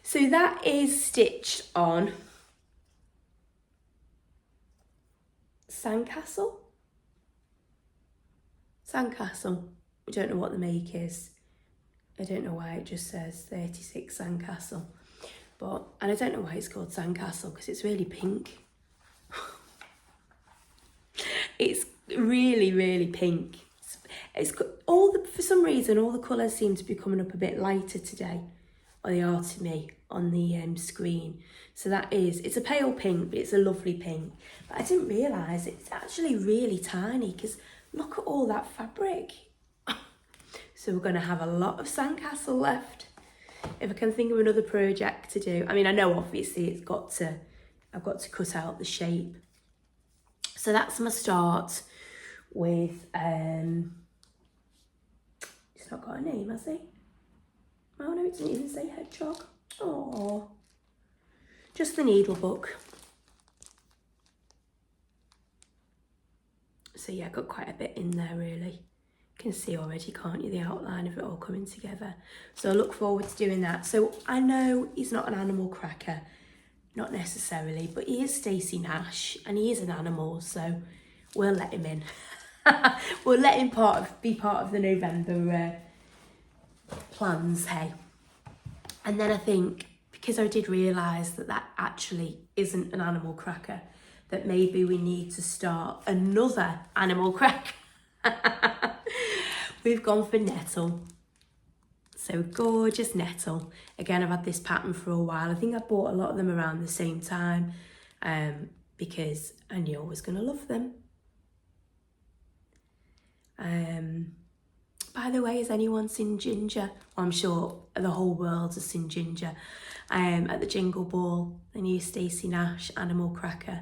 So that is stitched on Sandcastle. Sandcastle. I don't know what the make is. I don't know why it just says 36 Sandcastle. And I don't know why it's called Sandcastle because it's really pink. It's really, really pink. It's got for some reason, all the colours seem to be coming up a bit lighter today. Or they are to me on the screen. So it's a pale pink, but it's a lovely pink. But I didn't realise it's actually really tiny because look at all that fabric. So we're going to have a lot of Sandcastle left. If I can think of another project to do. I mean, I know obviously I've got to cut out the shape. So that's my start with, it's not got a name, has he? Oh no, it didn't even say hedgehog. Oh, just the needle book. So yeah, I got quite a bit in there really. You can see already, can't you, the outline of it all coming together. So I look forward to doing that. So I know he's not an animal cracker, not necessarily, but he is Stacey Nash and he is an animal, so we'll let him in. We'll let him be part of the November plans, hey. And then I think, because I did realise that actually isn't an animal cracker, that maybe we need to start another animal cracker. We've gone for nettle. So gorgeous nettle. Again, I've had this pattern for a while. I think I bought a lot of them around the same time because I knew I was going to love them. By the way, has anyone seen Ginger? Well, I'm sure the whole world has seen Ginger at the Jingle Ball, the new Stacey Nash animal cracker.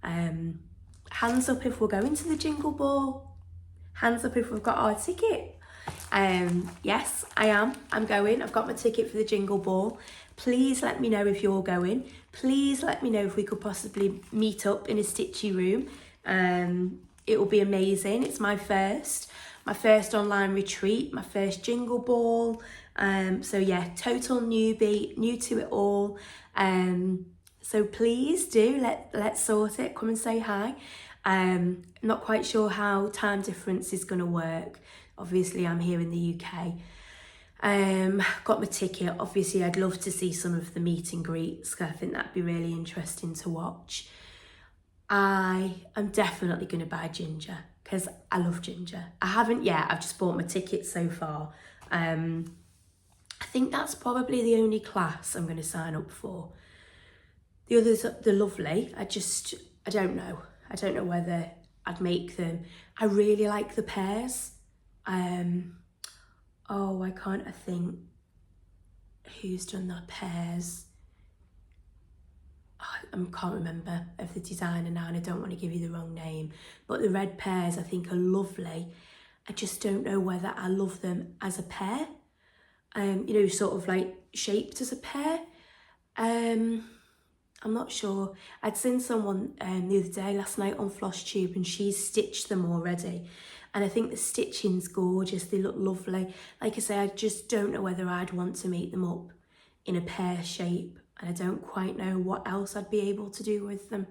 Hands up if we're going to the Jingle Ball. Hands up if we've got our ticket. Yes, I am. I'm going. I've got my ticket for the Jingle Ball. Please let me know if you're going. Please let me know if we could possibly meet up in a stitchy room. It will be amazing. It's my first online retreat, my first Jingle Ball. So yeah, total newbie, new to it all. So please do let's sort it. Come and say hi. Not quite sure how time difference is going to work. Obviously, I'm here in the UK. Got my ticket. Obviously, I'd love to see some of the meet and greets. I think that'd be really interesting to watch. I am definitely going to buy Ginger because I love Ginger. I haven't yet. I've just bought my ticket so far. I think that's probably the only class I'm going to sign up for. The others, they're lovely. I don't know. I don't know whether I'd make them. I really like the pairs. Oh, I can't think who's done the pairs. I can't remember of the designer now and I don't want to give you the wrong name. But the red pairs I think are lovely. I just don't know whether I love them as a pair. You know, sort of like shaped as a pair. I'm not sure. I'd seen someone the other day, last night on Flosstube, and she's stitched them already. And I think the stitching's gorgeous. They look lovely. Like I say, I just don't know whether I'd want to make them up in a pear shape. And I don't quite know what else I'd be able to do with them.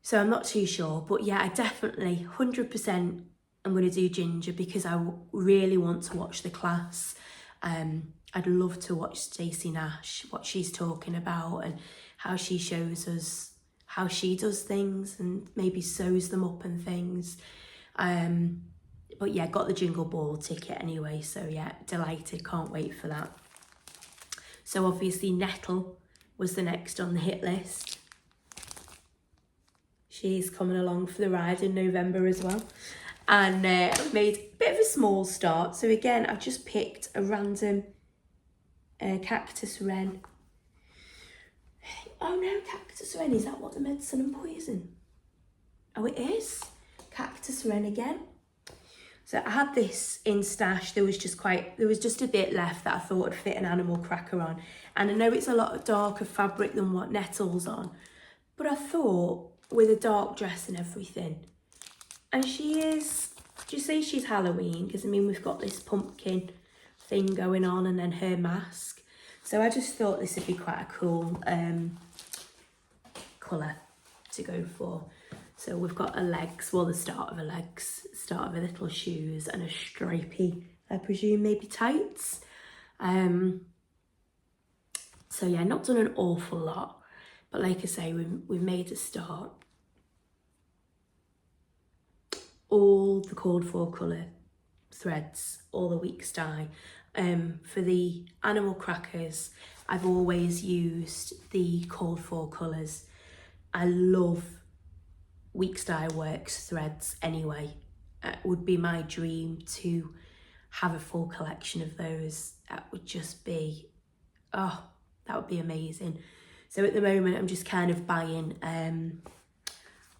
So I'm not too sure. But yeah, I definitely, 100% I'm going to do Ginger because I really want to watch the class. I'd love to watch Stacey Nash, what she's talking about and how she shows us how she does things and maybe sews them up and things. But yeah, got the Jingle Ball ticket anyway, so yeah, delighted, can't wait for that. So obviously Nettle was the next on the hit list. She's coming along for the ride in November as well. And I've made a bit of a small start. So again, I've just picked a random cactus wren. Oh no, cactus wren, is that what the medicine and poison? Oh, it is. Cactus wren again. So I had this in stash. There was just a bit left that I thought would fit an animal cracker on. And I know it's a lot darker fabric than what Nettle's on, but I thought with a dark dress and everything. And she is, do you say she's Halloween? Because I mean, we've got this pumpkin thing going on and then her mask. So I just thought this would be quite a cool colour to go for. So we've got her legs, well, the start of her legs, start of her little shoes, and a stripy, I presume, maybe tights. So yeah, not done an awful lot, but like I say, we've made a start. All the called for colour threads, all the week's dye. For the animal crackers, I've always used the called for colours. I love Weeks Dye Works threads anyway. It would be my dream to have a full collection of those. That would just be, oh, that would be amazing. So at the moment I'm just kind of buying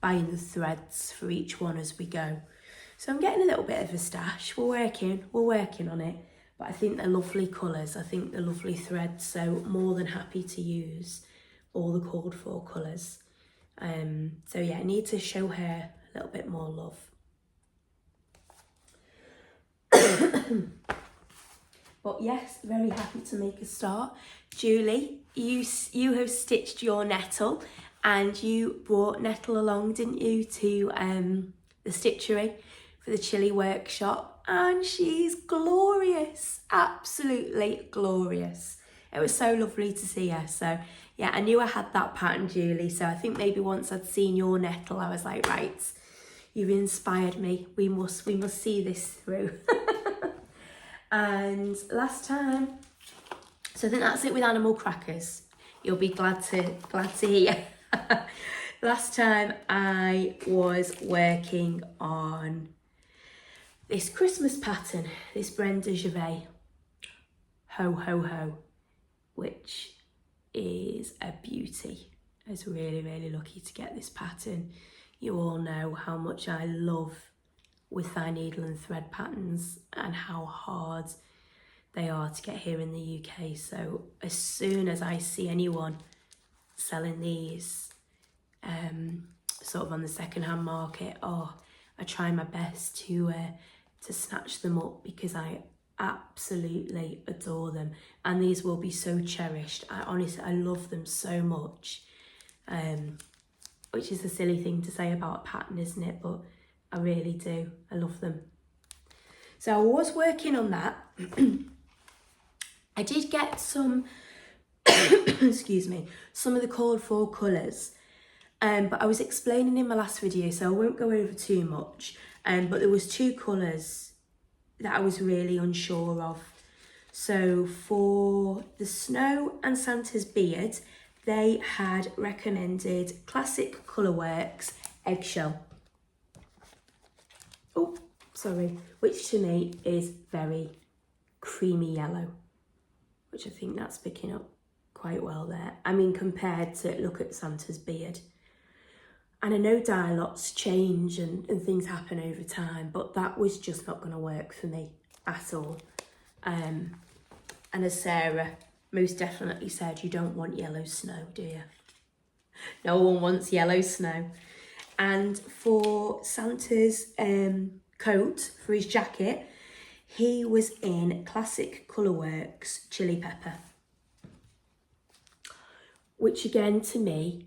the threads for each one as we go. So I'm getting a little bit of a stash. We're working on it. But I think they're lovely colours. I think they're lovely threads. So more than happy to use all the called for colours. So yeah, I need to show her a little bit more love. But yes, very happy to make a start. Julie, you have stitched your Nettle, and you brought Nettle along, didn't you, to the stitchery for the chili workshop, and she's glorious, absolutely glorious. It was so lovely to see her. So yeah, I knew I had that pattern, Julie. So I think maybe once I'd seen your Nettle, I was like, right, you've inspired me. We must see this through. And last time, so I think that's it with animal crackers. You'll be glad to hear. Last time I was working on this Christmas pattern, this Brenda Gervais, Ho Ho Ho, which is a beauty. I was really, really lucky to get this pattern. You all know how much I love with thigh needle and thread patterns and how hard they are to get here in the UK. So as soon as I see anyone selling these sort of on the second-hand market, oh, I try my best to snatch them up because I absolutely adore them, and these will be so cherished. I love them so much, which is a silly thing to say about a pattern, isn't it? But I really do. I love them. So I was working on that. I did get some excuse me, some of the called for colours, but I was explaining in my last video, so I won't go over too much. But there was two colours that I was really unsure of. So for the Snow and Santa's Beard, they had recommended Classic Colourworks Eggshell. Oh, sorry, which to me is very creamy yellow, which I think that's picking up quite well there. I mean, compared to, look at Santa's Beard. And I know dye lots change and things happen over time, but that was just not going to work for me at all. And as Sarah most definitely said, you don't want yellow snow, do you? No one wants yellow snow. And for Santa's coat, for his jacket, he was in Classic Colourworks Chili Pepper, which again to me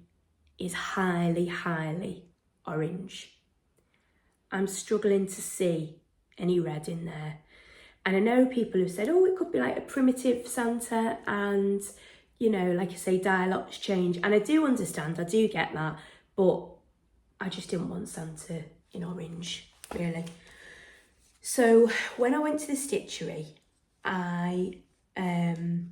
is highly, highly orange. I'm struggling to see any red in there. And I know people have said, oh, it could be like a primitive Santa, and, you know, like I say, dye lots change. And I do understand, I do get that, but I just didn't want Santa in orange, really. So when I went to the stitchery, I'd already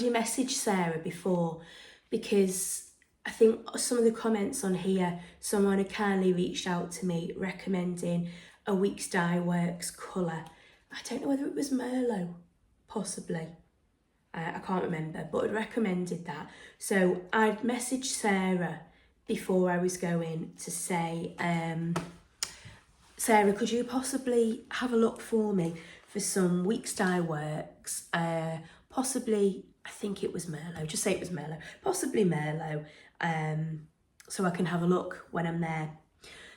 messaged Sarah before, because I think some of the comments on here, someone had kindly reached out to me recommending a Weeks Dye Works colour. I don't know whether it was Merlot, possibly. I can't remember, but I'd recommended that. So I'd messaged Sarah before I was going to say, Sarah, could you possibly have a look for me for some Weeks Dye Works? Possibly, I think it was Merlot, just say it was Merlot, possibly Merlot, so I can have a look when I'm there.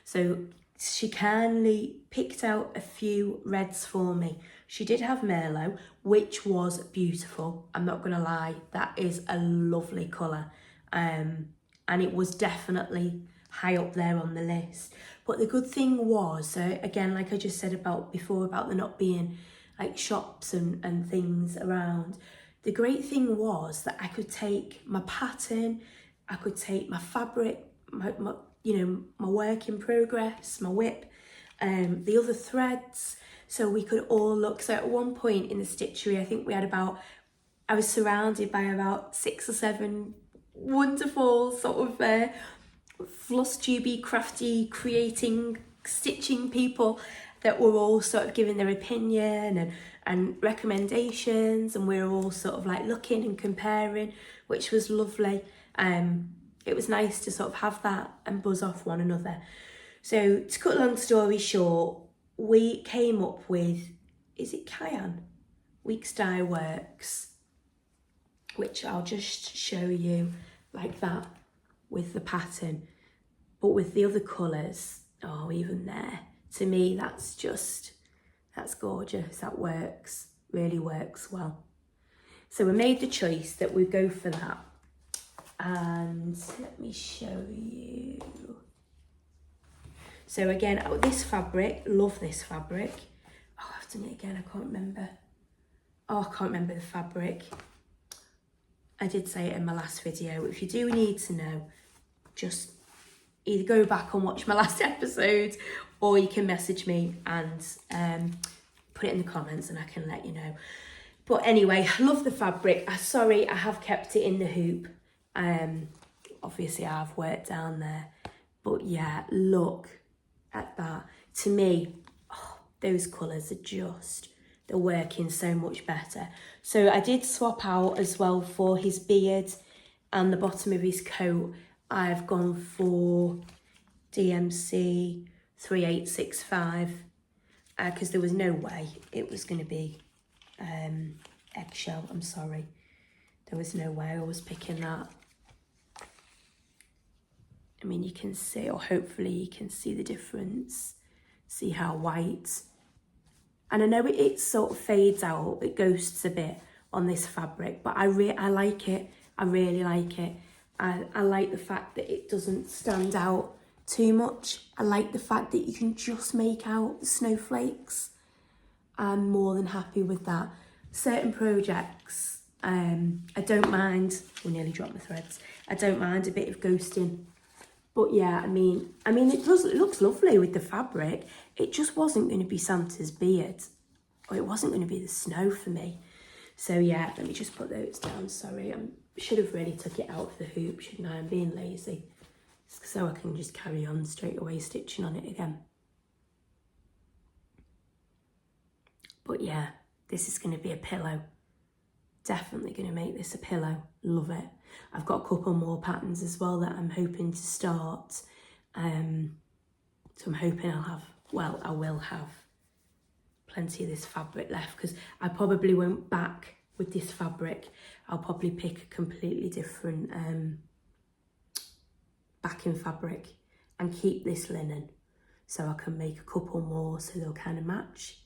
So she kindly picked out a few reds for me. She did have Merlot, which was beautiful. I'm not gonna lie, that is a lovely colour. And it was definitely high up there on the list. But the good thing was, again, like I just said about before, about there not being like shops and things around, the great thing was that I could take my pattern, I could take my fabric, my work in progress, my whip, the other threads, so we could all look. So at one point in the stitchery, I think we had I was surrounded by about 6 or 7 wonderful sort of Flosstube crafty, creating, stitching people that were all sort of giving their opinion and recommendations, and we were all sort of like looking and comparing, which was lovely. It was nice to sort of have that and buzz off one another. So to cut a long story short, we came up with, is it Cayenne? Weeks Dye Works, which I'll just show you like that with the pattern. But with the other colours, oh, even there, to me, that's gorgeous. That works, really works well. So we made the choice that we go for that. And let me show you. So again, this fabric, love this fabric. Oh, I've done it again, I can't remember. Oh, I can't remember the fabric. I did say it in my last video. If you do need to know, just either go back and watch my last episode, or you can message me and put it in the comments and I can let you know. But anyway, I love the fabric. Sorry, I have kept it in the hoop. Obviously I've worked down there, but yeah, look at that. To me, oh, those colours are they're working so much better. So I did swap out as well for his beard and the bottom of his coat. I've gone for DMC 3865 because there was no way it was going to be eggshell. I'm sorry, there was no way I was picking that. I mean, you can see, or hopefully you can see the difference. See how white, and I know it sort of fades out, it ghosts a bit on this fabric, but I like it. I really like it. I like the fact that it doesn't stand out too much. I like the fact that you can just make out the snowflakes. I'm more than happy with that. Certain projects, I don't mind. We nearly dropped my threads. I don't mind a bit of ghosting. But yeah, I mean, it looks lovely with the fabric. It just wasn't going to be Santa's beard, or it wasn't going to be the snow for me. So yeah, let me just put those down. Sorry, I should have really took it out of the hoop, shouldn't I? I'm being lazy, so I can just carry on straight away stitching on it again. But yeah, this is going to be a pillow. Definitely going to make this a pillow. Love it. I've got a couple more patterns as well that I'm hoping to start. So I'm hoping I will have plenty of this fabric left, because I probably won't back with this fabric. I'll probably pick a completely different backing fabric and keep this linen, so I can make a couple more so they'll kind of match.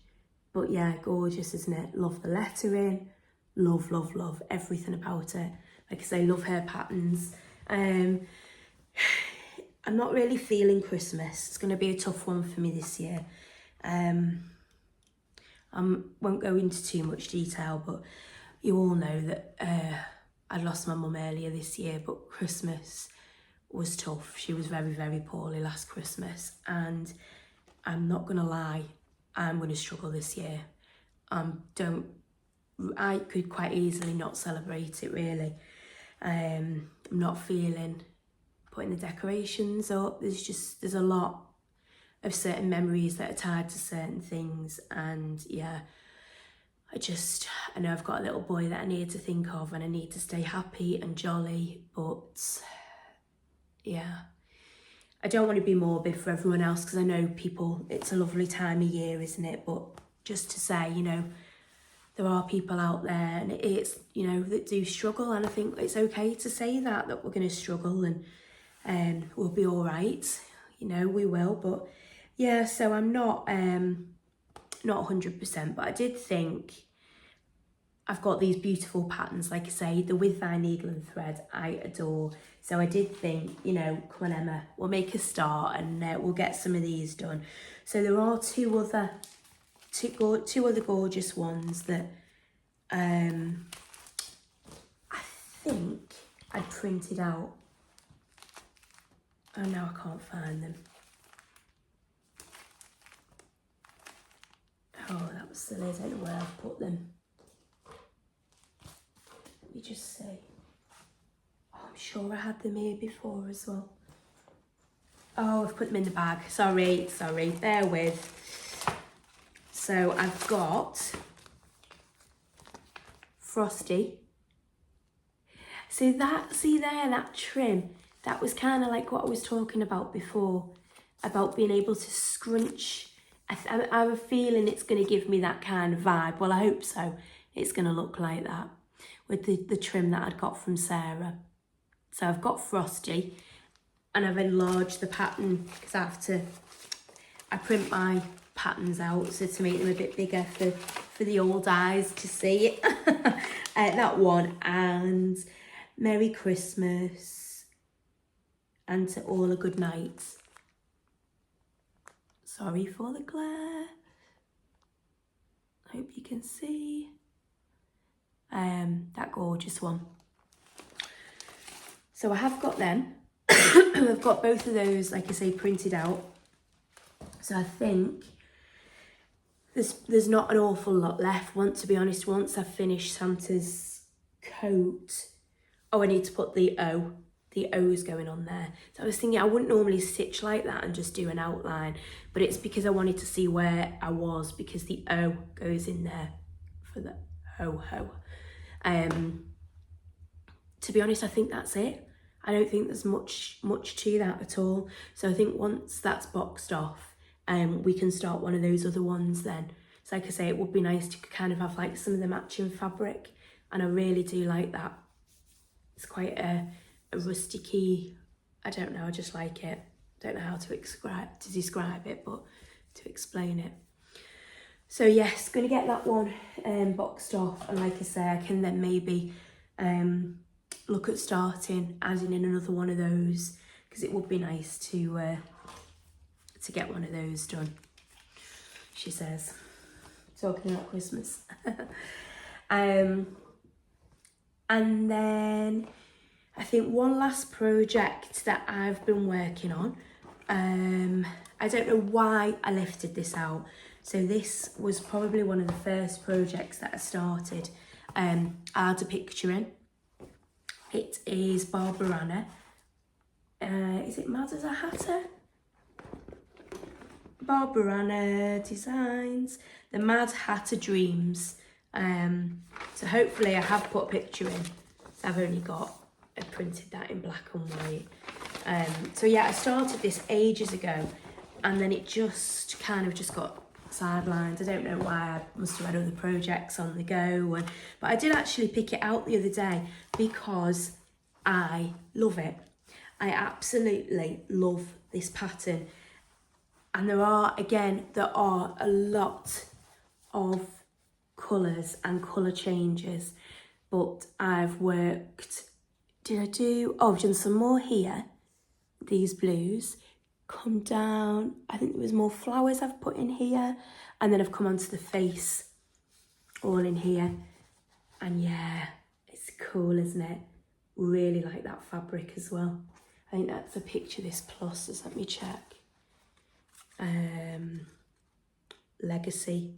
But yeah, gorgeous, isn't it? Love the lettering. Love, love, love everything about it. Like I say, love her patterns. I'm not really feeling Christmas. It's going to be a tough one for me this year. I won't go into too much detail, but you all know that I lost my mum earlier this year, but Christmas was tough. She was very, very poorly last Christmas, and I'm not gonna lie, I'm gonna struggle this year. I could quite easily not celebrate it really. I'm not feeling putting the decorations up. There's a lot of certain memories that are tied to certain things, and yeah, I know I've got a little boy that I need to think of, and I need to stay happy and jolly, but yeah, I don't want to be morbid for everyone else, because I know people, it's a lovely time of year, isn't it? But just to say, you know, there are people out there, and it's, you know, that do struggle, and I think it's okay to say that we're going to struggle, and we'll be all right, you know, we will. But yeah, so I'm not 100%, but I did think I've got these beautiful patterns, like I say, the With Thy Needle and Thread I adore. So I did think, you know, come on Emma, we'll make a start, and we'll get some of these done. So there are two other gorgeous ones that I think I printed out. Oh no, I can't find them. Oh, that was silly, I don't know where I've put them. Let me just see. Oh, I'm sure I had them here before as well. Oh, I've put them in the bag. Sorry, bear with. So I've got Frosty. So that trim, that was kind of like what I was talking about before, about being able to scrunch. I have a feeling it's going to give me that kind of vibe. Well, I hope so. It's going to look like that with the trim that I'd got from Sarah. So I've got Frosty, and I've enlarged the pattern because I print my patterns out, so to make them a bit bigger for the old eyes to see. That one, and Merry Christmas, and to all a good night. Sorry for the glare. Hope you can see. That gorgeous one. So I have got them. I've got both of those, like I say, printed out. So I think there's not an awful lot left. To be honest, once I've finished Santa's coat. Oh, I need to put the O's going on there. So I was thinking I wouldn't normally stitch like that and just do an outline, but it's because I wanted to see where I was, because the O goes in there for the ho-ho. To be honest, I think that's it. I don't think there's much to that at all. So I think once that's boxed off, we can start one of those other ones then. So like I say, it would be nice to kind of have like some of the matching fabric, and I really do like that. It's quite a rusticy, I don't know, I just like it. Don't know how to describe it, but to explain it. So yes, gonna get that one boxed off, and like I say, I can then maybe look at adding in another one of those, because it would be nice to get one of those done, she says, talking about Christmas. And then I think one last project that I've been working on, I don't know why I lifted this out. So this was probably one of the first projects that I started. I had a picture in. It is Barbara Anna. Is it Mad as a Hatter? Barbara Anna Designs, the Mad Hatter Dreams. So hopefully I have put a picture in. I've only printed that in black and white. So yeah, I started this ages ago, and then it just kind of got sidelined. I don't know why. I must have had other projects on the go, but I did actually pick it out the other day because I love it. I absolutely love this pattern, and there are a lot of colours and colour changes, but I've worked, I've done some more here, these blues, come down, I think there was more flowers I've put in here, and then I've come onto the face all in here, and yeah, it's cool, isn't it? Really like that fabric as well. I think that's a picture of this plus, let me check. Legacy.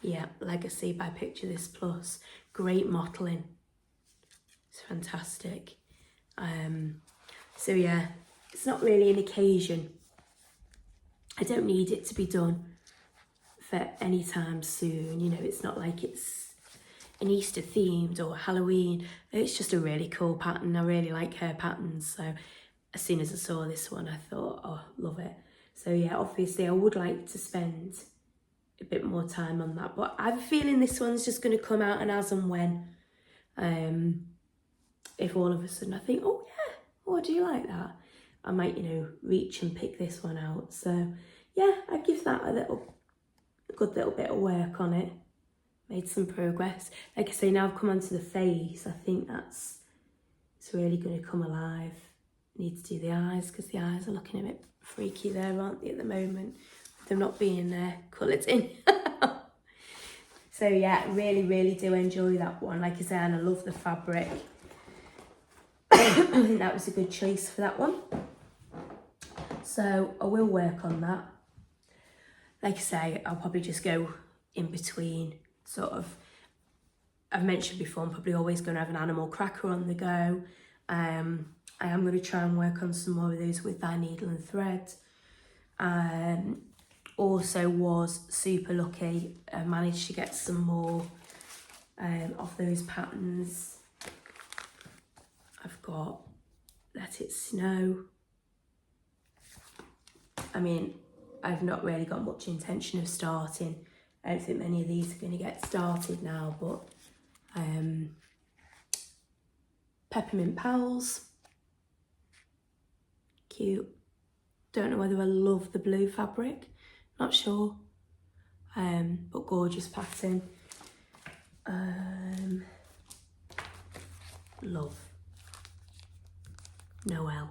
Yeah, Legacy by Picture This Plus. Great mottling. It's fantastic. So yeah, it's not really an occasion. I don't need it to be done for any time soon. You know, it's not like it's an Easter themed or Halloween. It's just a really cool pattern. I really like her patterns. So as soon as I saw this one, I thought, oh, love it. So yeah, obviously I would like to spend a bit more time on that, but I have a feeling this one's just going to come out and as and when. If all of a sudden I think, oh yeah, oh, I do like that, I might, you know, reach and pick this one out. So yeah, I give that a good little bit of work on it. Made some progress. Like I say, now I've come onto the face, I think it's really going to come alive. Need to do the eyes, because the eyes are looking a bit freaky there, aren't they, at the moment? Them not being coloured in. So yeah, really do enjoy that one. Like I say, and I love the fabric. I think that was a good choice for that one. So I will work on that. Like I say, I'll probably just go in between, sort of. I've mentioned before, I'm probably always going to have an animal cracker on the go. I am going to try and work on some more of those with Thy Needle and Thread. Also was super lucky. I managed to get some more of those patterns. I've got Let It Snow. I mean, I've not really got much intention of starting. I don't think many of these are going to get started now, but Peppermint Pals. Cute. Don't know whether I love the blue fabric. Not sure. But gorgeous pattern. Love. Noel.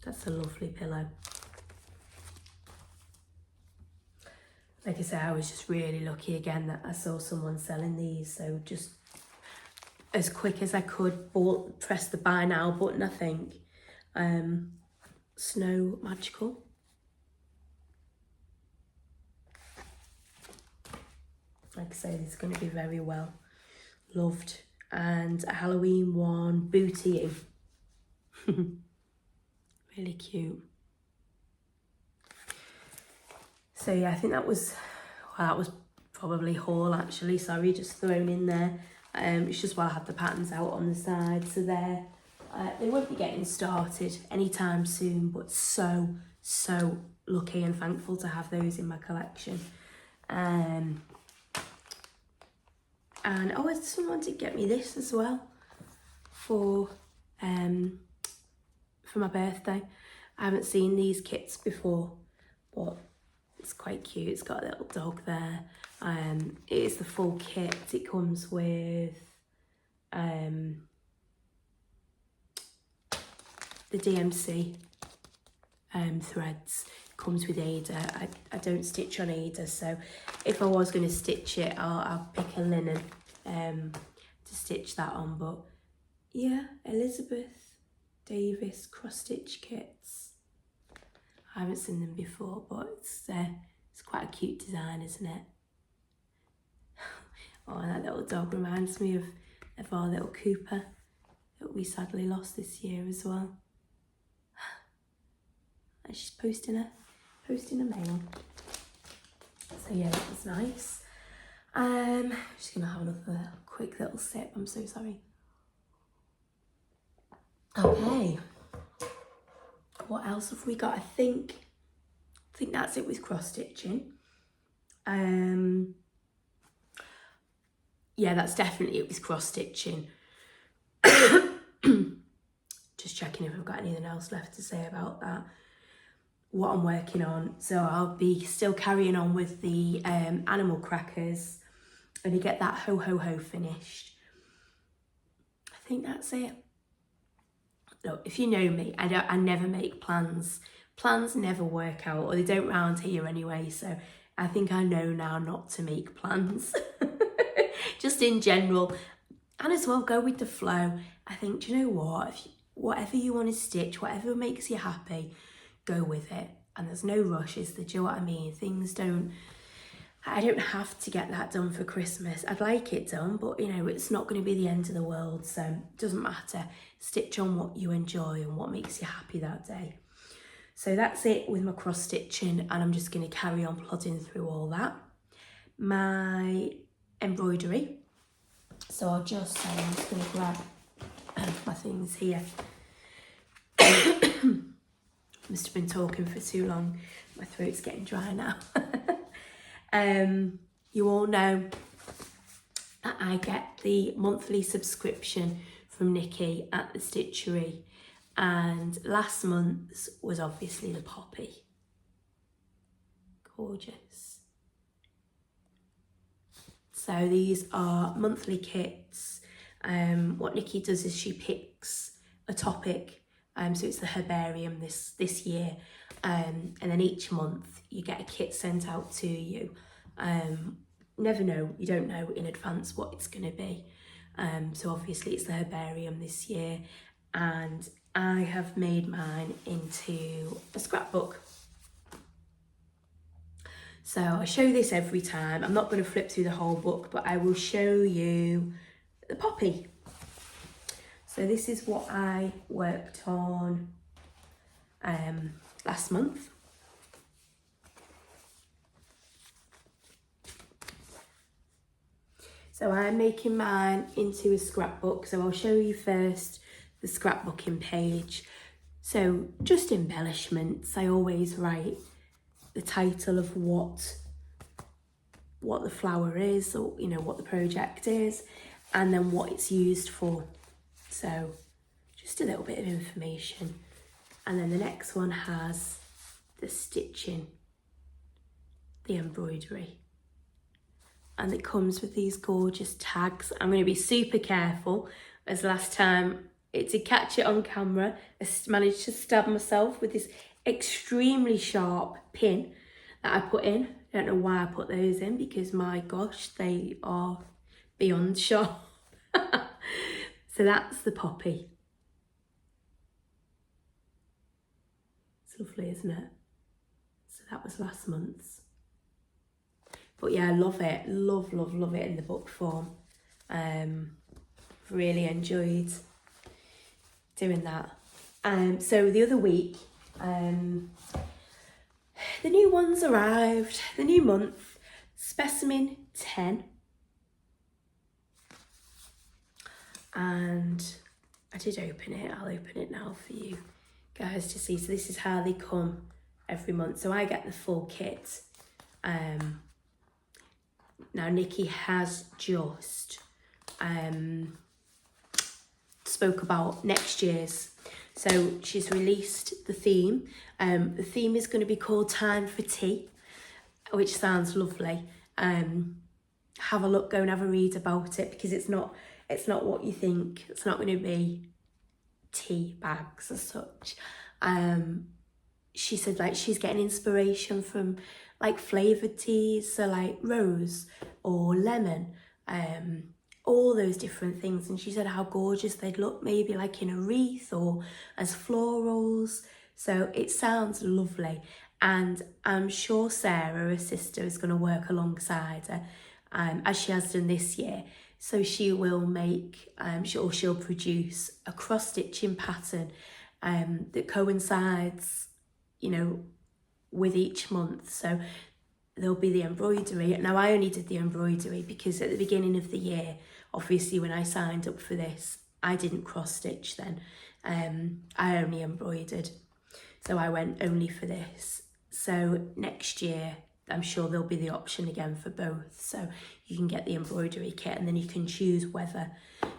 That's a lovely pillow. Like I say, I was just really lucky again that I saw someone selling these, so just as quick as I could press the buy now button, I think. Snow Magical. Like I say, this is going to be very well loved. And a Halloween one, Booty You. Really cute. So yeah, I think that was probably haul actually, sorry, just thrown in there. It's just while I had the patterns out on the side, so there. They won't be getting started anytime soon, but so lucky and thankful to have those in my collection. And oh, someone did get me this as well for my birthday. I haven't seen these kits before, but it's quite cute. It's got a little dog there. It is the full kit. It comes with the DMC threads. Comes with Ada. I don't stitch on Ada, so if I was going to stitch it, I'll pick a linen to stitch that on. But yeah, Elizabeth Davis cross stitch kits. I haven't seen them before, but it's quite a cute design, isn't it? Oh, and that little dog reminds me of our little Cooper that we sadly lost this year as well. And she's posting a mail. So yeah, that was nice. I'm just gonna have another quick little sip. I'm so sorry. Okay. What else have we got? I think that's it with cross stitching. Yeah, that's definitely it with cross stitching. Just checking if I've got anything else left to say about that. What I'm working on. So I'll be still carrying on with the animal crackers and to get that ho ho ho finished. I think that's it. Look, if you know me, I never make plans. Plans never work out, or they don't round here anyway, so I think I know now not to make plans. Just in general. And as well, go with the flow. I think, do you know what? Whatever you want to stitch, whatever makes you happy, go with it. and there's no rushes. Do you know what I mean? I don't have to get that done for Christmas. I'd like it done, but you know, it's not going to be the end of the world, so it doesn't matter. Stitch on what you enjoy and what makes you happy that day. So that's it with my cross stitching, and I'm just going to carry on plodding through all that. My embroidery. So I'm just going to grab my things here. Must have been talking for too long. My throat's getting dry now. You all know that I get the monthly subscription from Nikki at the Stitchery, and last month's was obviously the poppy. Gorgeous. So these are monthly kits. What Nikki does is she picks a topic, so it's the herbarium this year, and then each month you get a kit sent out to you. Never know, you don't know in advance what it's going to be. So obviously it's the herbarium this year, and I have made mine into a scrapbook. So I show this every time. I'm not going to flip through the whole book, but I will show you the poppy. So this is what I worked on last month. So I'm making mine into a scrapbook. So I'll show you first the scrapbooking page. So just embellishments. I always write the title of what the flower is, or you know, what the project is, and then what it's used for. So just a little bit of information. And then the next one has the stitching, the embroidery. And it comes with these gorgeous tags. I'm going to be super careful, as last time it did catch it on camera. I managed to stab myself with this extremely sharp pin that I put in. I don't know why I put those in, because my gosh, they are beyond sharp. So that's the poppy. It's lovely, isn't it? So that was last month's. But yeah, I love it. Love it in the book form. Really enjoyed doing that. So the other week, the new ones arrived. The new month, specimen 10. And I did open it. I'll open it now for you guys to see. So this is how they come every month. So I get the full kit. Now Nikki has just spoke about next year's. So she's released the theme. The theme is going to be called Time for Tea, which sounds lovely. Have a look, go and have a read about it, because it's not what you think. It's not going to be tea bags as such. She said like she's getting inspiration from like flavoured teas, so like rose or lemon, all those different things. And she said how gorgeous they'd look, maybe like in a wreath or as florals. So it sounds lovely, and I'm sure Sarah, her sister, is going to work alongside her, as she has done this year. So she will make, she'll produce a cross-stitching pattern that coincides, you know, with each month. So there'll be the embroidery. Now I only did the embroidery because at the beginning of the year, obviously when I signed up for this, I didn't cross-stitch then. I only embroidered. So I went only for this. So next year, I'm sure there'll be the option again for both. So you can get the embroidery kit, and then you can choose whether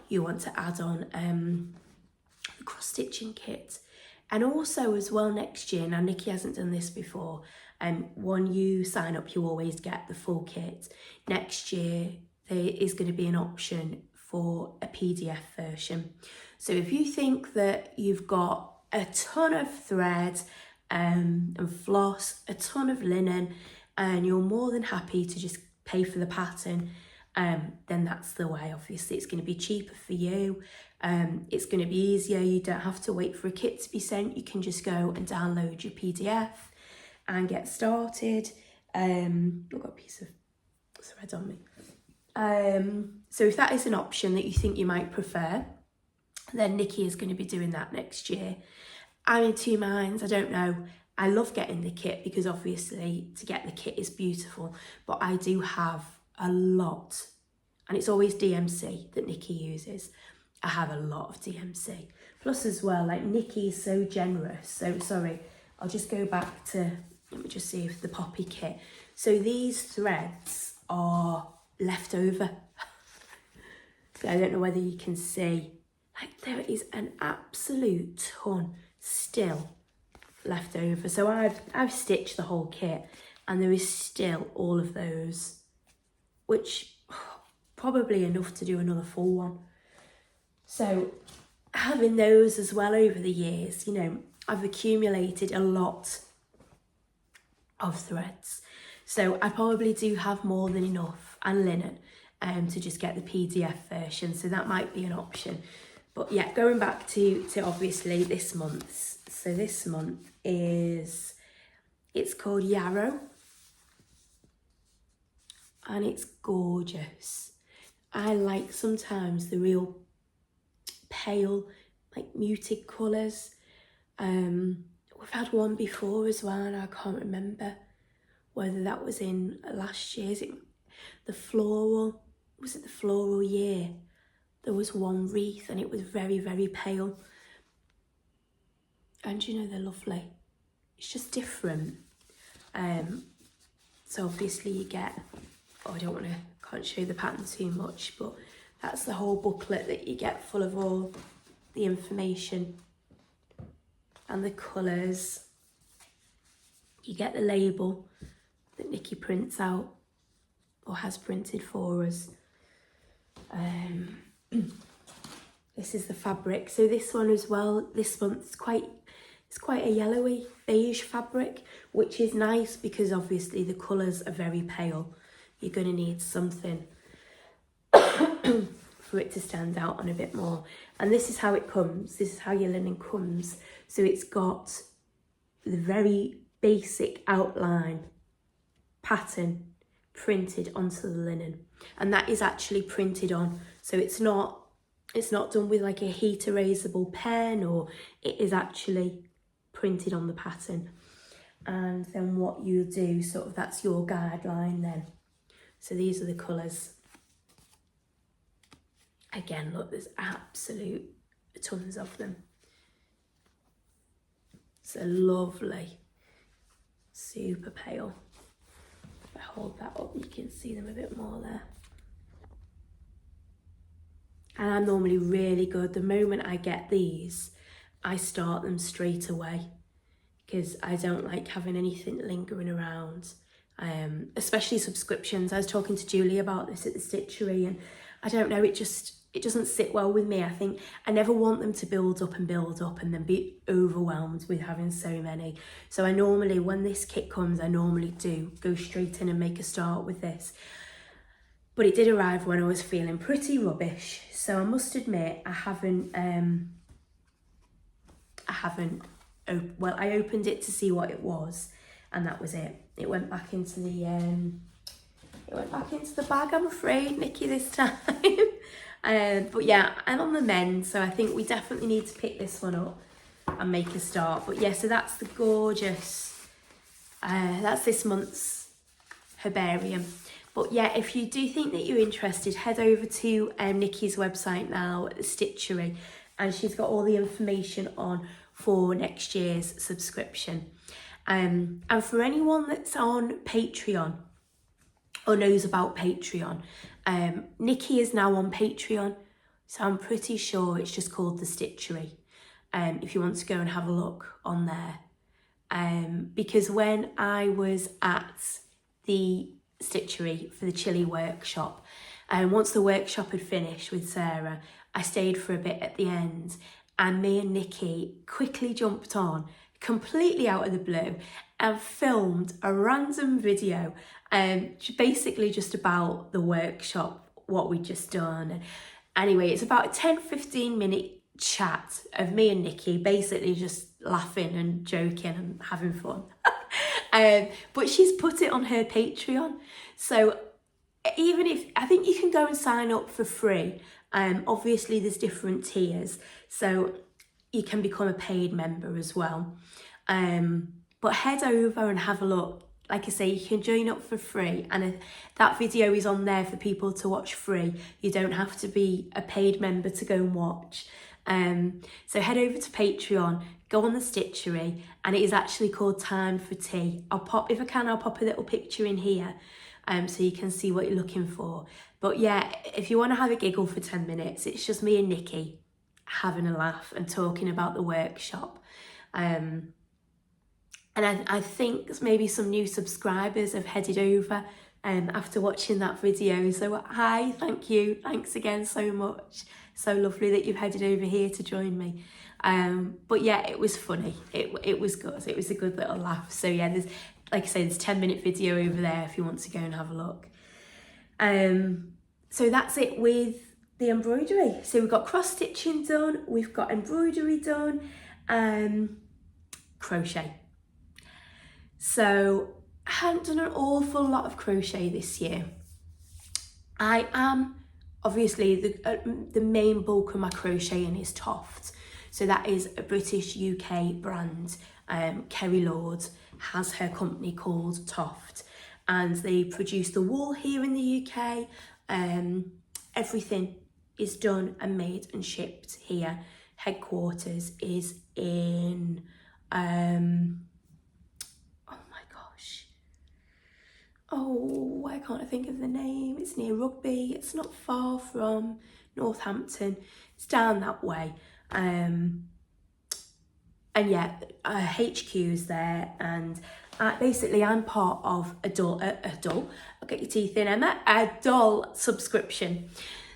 you want to add on the cross-stitching kit. And also as well next year, now Nikki hasn't done this before, when you sign up, you always get the full kit. Next year, there is going to be an option for a PDF version. So if you think that you've got a ton of thread and floss, a ton of linen, and you're more than happy to just pay for the pattern, then that's the way. Obviously it's going to be cheaper for you. It's going to be easier. You don't have to wait for a kit to be sent. You can just go and download your PDF and get started. I've got a piece of thread on me. So if that is an option that you think you might prefer, then Nikki is going to be doing that next year. I'm in two minds, I don't know. I love getting the kit because obviously to get the kit is beautiful, but I do have a lot, and it's always DMC that Nikki uses. I have a lot of DMC. Plus as well, like Nikki is so generous. So sorry, I'll just go back to, let me just see if the poppy kit. So these threads are left over. So I don't know whether you can see, like there is an absolute ton still left over. So I've stitched the whole kit and there is still all of those, which probably enough to do another full one. So having those as well over the years, you know, I've accumulated a lot of threads. So I probably do have more than enough, and linen to just get the PDF version. So that might be an option. But yeah, going back to obviously this month's. So this month it's called Yarrow. And it's gorgeous. I like sometimes the real pale, like muted colours. We've had one before as well, and I can't remember whether that was in last year. Is it the floral? Was it the floral year? There was one wreath and it was very, very pale. And you know, they're lovely. It's just different. So obviously you get, can't show the pattern too much, but that's the whole booklet that you get full of all the information and the colours. You get the label that Nikki prints out or has printed for us. This is the fabric. So this one as well, this month it's quite a yellowy beige fabric, which is nice because obviously the colours are very pale. You're going to need something for it to stand out on a bit more. And this is how it comes. This is how your linen comes. So it's got the very basic outline pattern printed onto the linen, and that is actually printed on. So it's not done with like a heat erasable pen, or it is actually printed on the pattern. And then what you do, sort of, that's your guideline then. So these are the colours. Again, look, there's absolute tons of them. So lovely, super pale. If I hold that up, you can see them a bit more there. And I'm normally really good. The moment I get these, I start them straight away because I don't like having anything lingering around, especially subscriptions. I was talking to Julie about this at the stitchery, and I don't know, it doesn't sit well with me. I think I never want them to build up and then be overwhelmed with having so many. So I normally, when this kit comes, I normally do go straight in and make a start with this. But it did arrive when I was feeling pretty rubbish. So I must admit, I opened it to see what it was, and that was it. It went back into the bag, I'm afraid, Nikki, this time. But yeah, I'm on the mend, so I think we definitely need to pick this one up and make a start. But yeah, so that's the gorgeous, that's this month's herbarium. But yeah, if you do think that you're interested, head over to Nikki's website now, the Stitchery, and she's got all the information on for next year's subscription. And for anyone that's on Patreon or knows about Patreon, Nikki is now on Patreon, so I'm pretty sure it's just called the Stitchery. If you want to go and have a look on there, because when I was at the Stitchery for the Chile workshop, and once the workshop had finished with Sarah, I stayed for a bit at the end, and me and Nikki quickly jumped on completely out of the blue and filmed a random video, basically just about the workshop, what we'd just done. And anyway, it's about a 10-15 minute chat of me and Nikki basically just laughing and joking and having fun. But she's put it on her Patreon. So even if, I think you can go and sign up for free. Obviously there's different tiers, so you can become a paid member as well. But head over and have a look. Like I say, you can join up for free, and that video is on there for people to watch free. You don't have to be a paid member to go and watch. So head over to Patreon, go on the stitchery, and it is actually called Time for Tea. If I can, I'll pop a little picture in here, so you can see what you're looking for. But yeah, if you want to have a giggle for 10 minutes, it's just me and Nikki having a laugh and talking about the workshop. And I think maybe some new subscribers have headed over after watching that video. So hi, thank you. Thanks again so much. So lovely that you've headed over here to join me. But yeah, it was funny. It was good. It was a good little laugh. So yeah, there's, like I say, there's a 10-minute video over there if you want to go and have a look. So that's it with the embroidery. So we've got cross stitching done, we've got embroidery done, crochet. So I haven't done an awful lot of crochet this year. I am, obviously, the main bulk of my crocheting is Toft. So that is a British UK brand. Kerry has her company called Toft, and they produce the wool here in the UK. Everything is done and made and shipped here. Headquarters is in why can't I think of the name? It's near Rugby. It's not far from Northampton. It's down that way. And yeah, HQ is there, and basically I'm part of a doll, I'll get your teeth in, Emma, a doll subscription.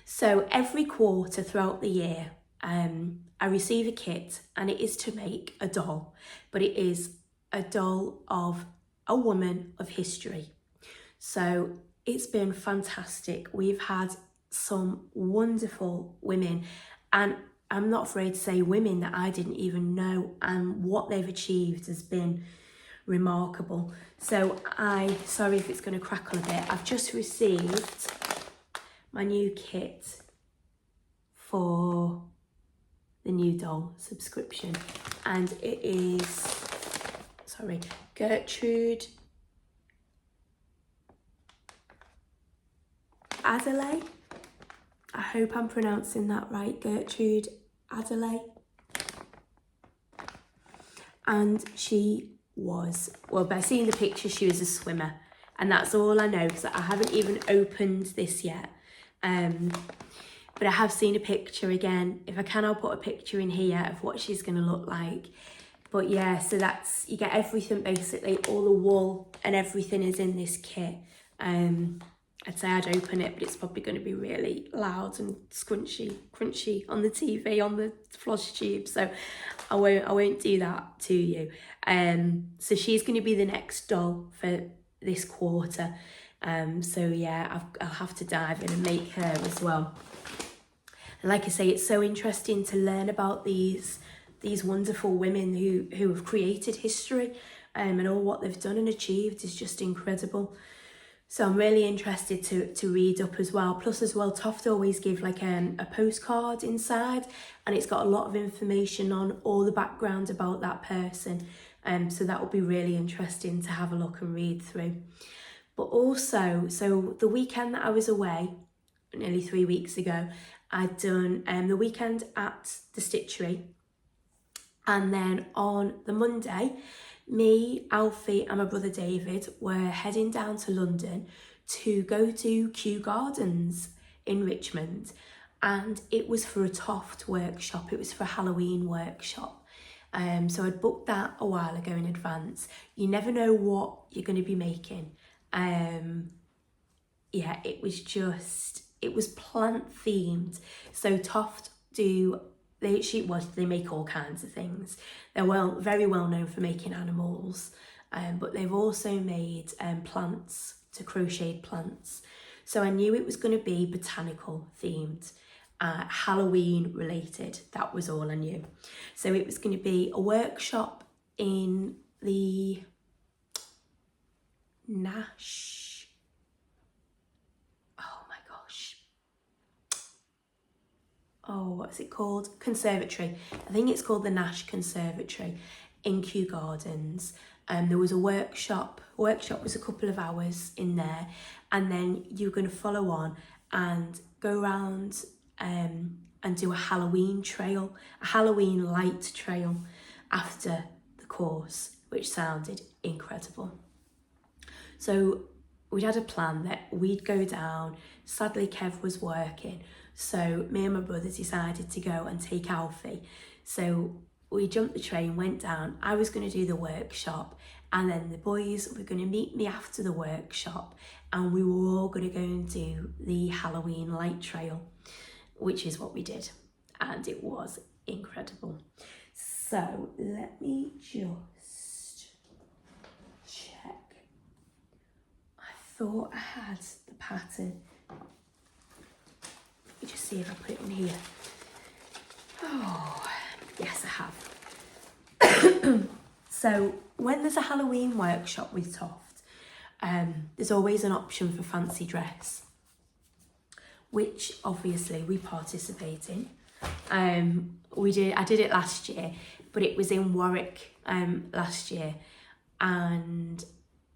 So every quarter throughout the year, I receive a kit, and it is to make a doll, but it is a doll of a woman of history. So it's been fantastic. We've had some wonderful women, and I'm not afraid to say women that I didn't even know, and what they've achieved has been remarkable. So sorry if it's going to crackle a bit, I've just received my new kit for the new doll subscription, and it is, Gertrude Adelaide. I hope I'm pronouncing that right, Gertrude Adelaide. And she was, well, by seeing the picture, she was a swimmer, and that's all I know, because I haven't even opened this yet. But I have seen a picture again. If I can, I'll put a picture in here of what she's going to look like. But yeah, so that's, you get everything basically, all the wool and everything is in this kit. I'd say I'd open it, but it's probably going to be really loud and crunchy on the TV, on the Flosstube, so I won't do that to you. So she's going to be the next doll for this quarter. So yeah, I'll have to dive in and make her as well. And like I say, it's so interesting to learn about these wonderful women who have created history, and all what they've done and achieved is just incredible. So I'm really interested to read up as well. Plus as well, Toft always give like a postcard inside, and it's got a lot of information on all the background about that person. So that will be really interesting to have a look and read through. But also, so the weekend that I was away, nearly 3 weeks ago, I'd done the weekend at the stitchery. And then on the Monday, me, Alfie and my brother David were heading down to London to go to Kew Gardens in Richmond, and it was for a Toft workshop. It was for a Halloween workshop. So I'd booked that a while ago in advance. You never know what you're going to be making. Yeah, it was plant themed. So Toft they make all kinds of things. They're very well known for making animals, but they've also made plants, to crocheted plants. So I knew it was going to be botanical themed, Halloween related. That was all I knew. So it was going to be a workshop in the Nash. Oh my gosh. Oh, what's it called? Conservatory. I think it's called the Nash Conservatory in Kew Gardens. There was a workshop. Workshop was a couple of hours in there, and then you're going to follow on and go around and do a Halloween trail, a Halloween light trail after the course, which sounded incredible. So we'd had a plan that we'd go down. Sadly, Kev was working, so me and my brother decided to go and take Alfie. So we jumped the train, went down. I was going to do the workshop, and then the boys were going to meet me after the workshop, and we were all going to go and do the Halloween light trail, which is what we did, and it was incredible. So let me just check. I thought I had the pattern. Let me just see if I put it in here. Oh, yes, I have. So when there's a Halloween workshop with Toft, there's always an option for fancy dress, which obviously we participate in. I did it last year, but it was in Warwick last year, and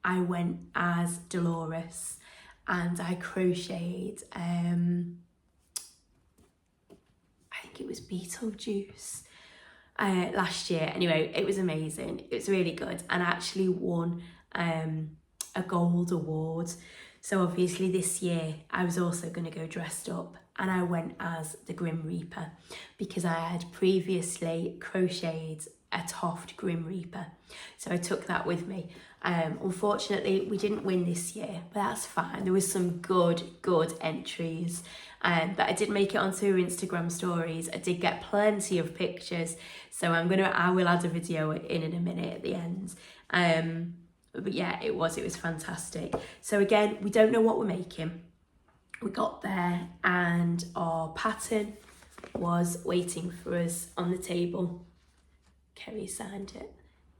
I went as Dolores, and I crocheted I think it was Beetlejuice last year. Anyway, it was amazing. It was really good, and I actually won a gold award. So obviously this year I was also going to go dressed up, and I went as the Grim Reaper because I had previously crocheted a Toft Grim Reaper. So I took that with me. Unfortunately, we didn't win this year, but that's fine. There was some good entries, but I did make it onto Instagram stories. I did get plenty of pictures, so I will add a video in a minute at the end. But yeah, it was fantastic. So again, we don't know what we're making. We got there and our pattern was waiting for us on the table. Kerry signed it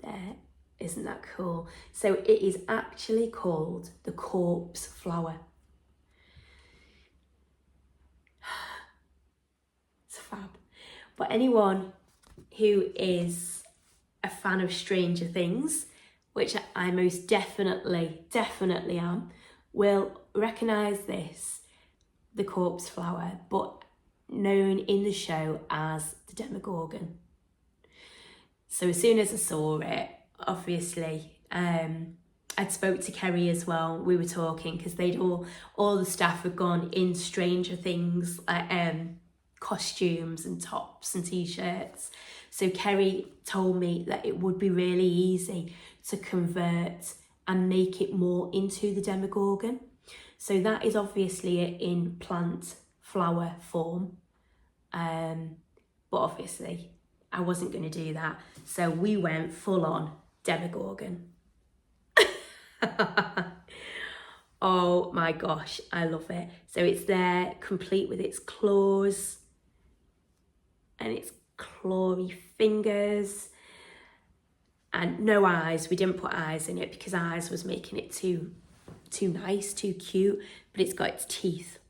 there. Isn't that cool? So it is actually called the Corpse Flower. It's fab. But anyone who is a fan of Stranger Things, which I most definitely am, will recognise this, the Corpse Flower, but known in the show as the Demogorgon. So as soon as I saw it, obviously, I'd spoke to Kerry as well. We were talking because they'd all the staff had gone in Stranger Things costumes and tops and t-shirts. So Kerry told me that it would be really easy to convert and make it more into the Demogorgon. So that is obviously in plant flower form. But obviously I wasn't going to do that. So we went full on Demogorgon. Oh my gosh, I love it. So it's there complete with its claws and its clawy fingers and no eyes. We didn't put eyes in it because eyes was making it too nice, too cute, but it's got its teeth.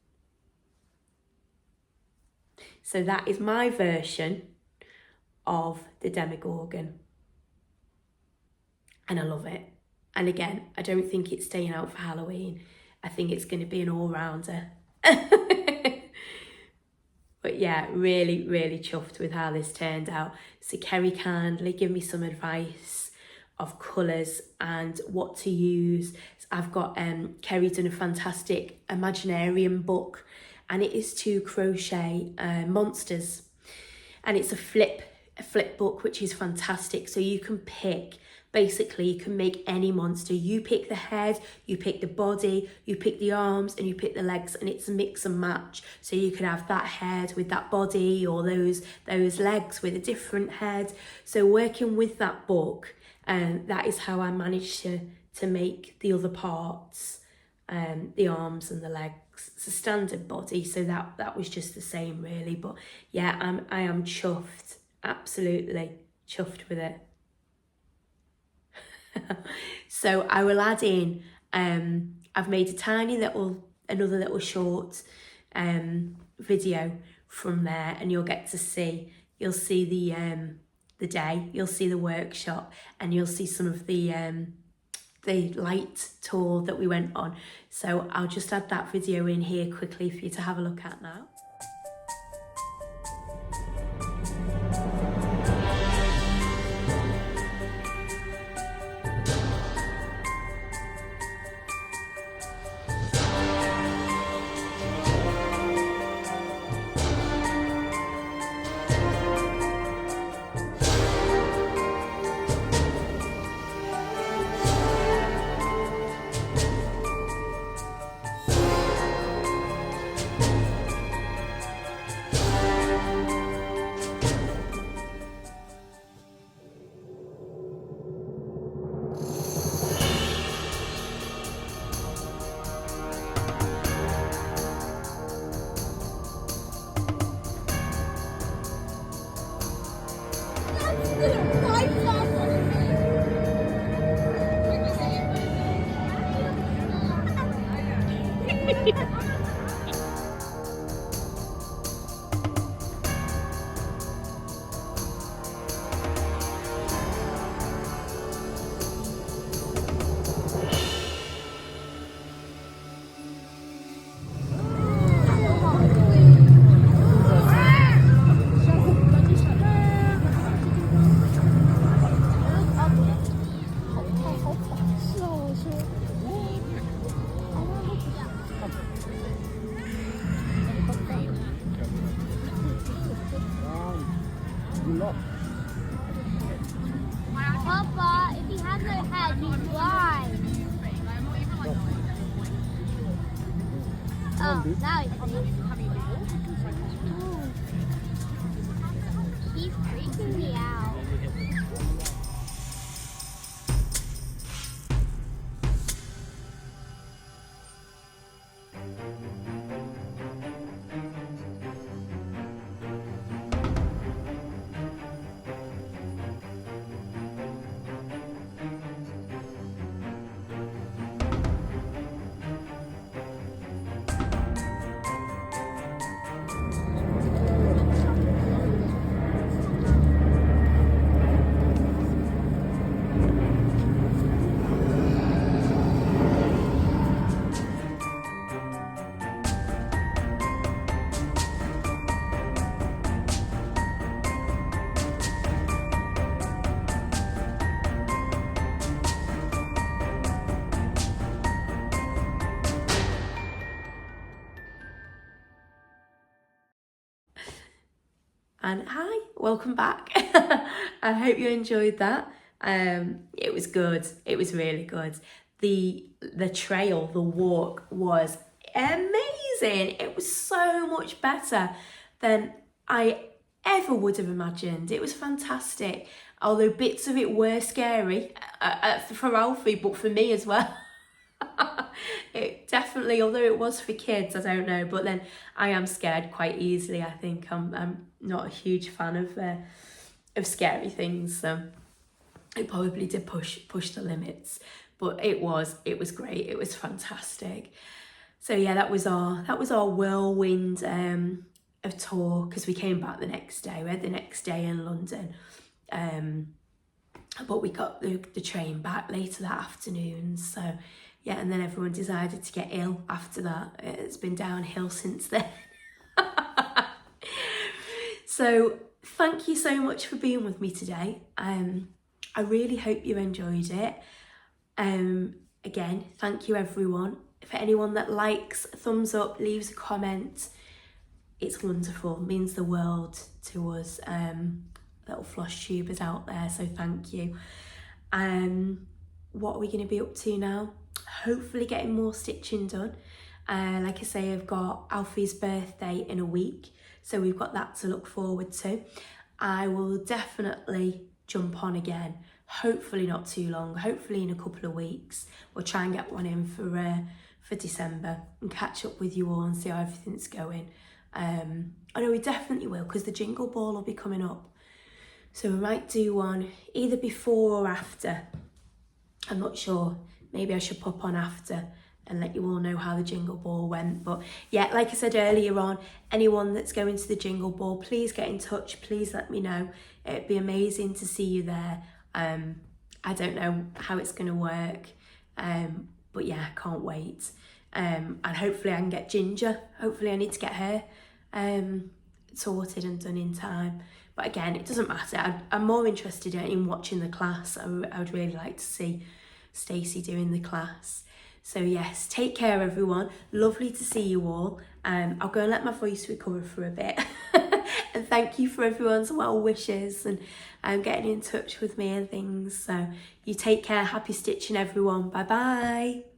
So that is my version of the Demogorgon. And I love it. And again, I don't think it's staying out for Halloween. I think it's going to be an all-rounder. But yeah, really, really chuffed with how this turned out. So Kerry kindly gave me some advice of colours and what to use. So I've got Kerry done a fantastic Imaginarium book, and it is to crochet monsters. And it's a flip book, which is fantastic. So you can pick, basically you can make any monster. You pick the head, you pick the body, you pick the arms, and you pick the legs, and it's a mix and match. So you could have that head with that body, or those legs with a different head. So working with that book, that is how I managed to make the other parts, the arms and the legs. It's a standard body, so that was just the same really. But yeah, I am chuffed, absolutely chuffed with it. So I will add in I've made another little short video from there, and you'll see the day, you'll see the workshop, and you'll see some of the light tour that we went on. So I'll just add that video in here quickly for you to have a look at now. Papa, if he has no head, he's blind. Oh, now he's He's freaking me out. And hi, welcome back. I hope you enjoyed that. It was good. It was really good. The trail, the walk was amazing. It was so much better than I ever would have imagined. It was fantastic. Although bits of it were scary for Alfie, but for me as well. It definitely, although it was for kids, I don't know, but then I am scared quite easily. I think I'm not a huge fan of scary things, so it probably did push the limits, but it was great. It was fantastic. So yeah, that was our whirlwind of tour, because we came back the next day. We had the next day in London, but we got the train back later that afternoon. So yeah, and then everyone decided to get ill after that. It's been downhill since then. So thank you so much for being with me today. I really hope you enjoyed it. Again, thank you everyone. For anyone that likes, thumbs up, leaves a comment, it's wonderful, it means the world to us little Flosstubers out there, so thank you. What are we going to be up to now? Hopefully getting more stitching done. Like I say, I've got Alfie's birthday in a week, so we've got that to look forward to. I will definitely jump on again, hopefully not too long, hopefully in a couple of weeks. We'll try and get one in for December and catch up with you all and see how everything's going. I know we definitely will, because the Jingle Ball will be coming up, so we might do one either before or after. I'm not sure, maybe I should pop on after and let you all know how the Jingle Ball went. But yeah, like I said earlier on, anyone that's going to the Jingle Ball, please get in touch, please let me know. It'd be amazing to see you there. I don't know how it's going to work, but yeah, I can't wait. And hopefully I can get Ginger. Hopefully I need to get her sorted and done in time. But again, it doesn't matter. I'm more interested in watching the class. I would really like to see Stacey doing the class. So yes, take care everyone. Lovely to see you all. I'll go and let my voice recover for a bit. And thank you for everyone's well wishes and getting in touch with me and things. So you take care. Happy stitching everyone. Bye bye.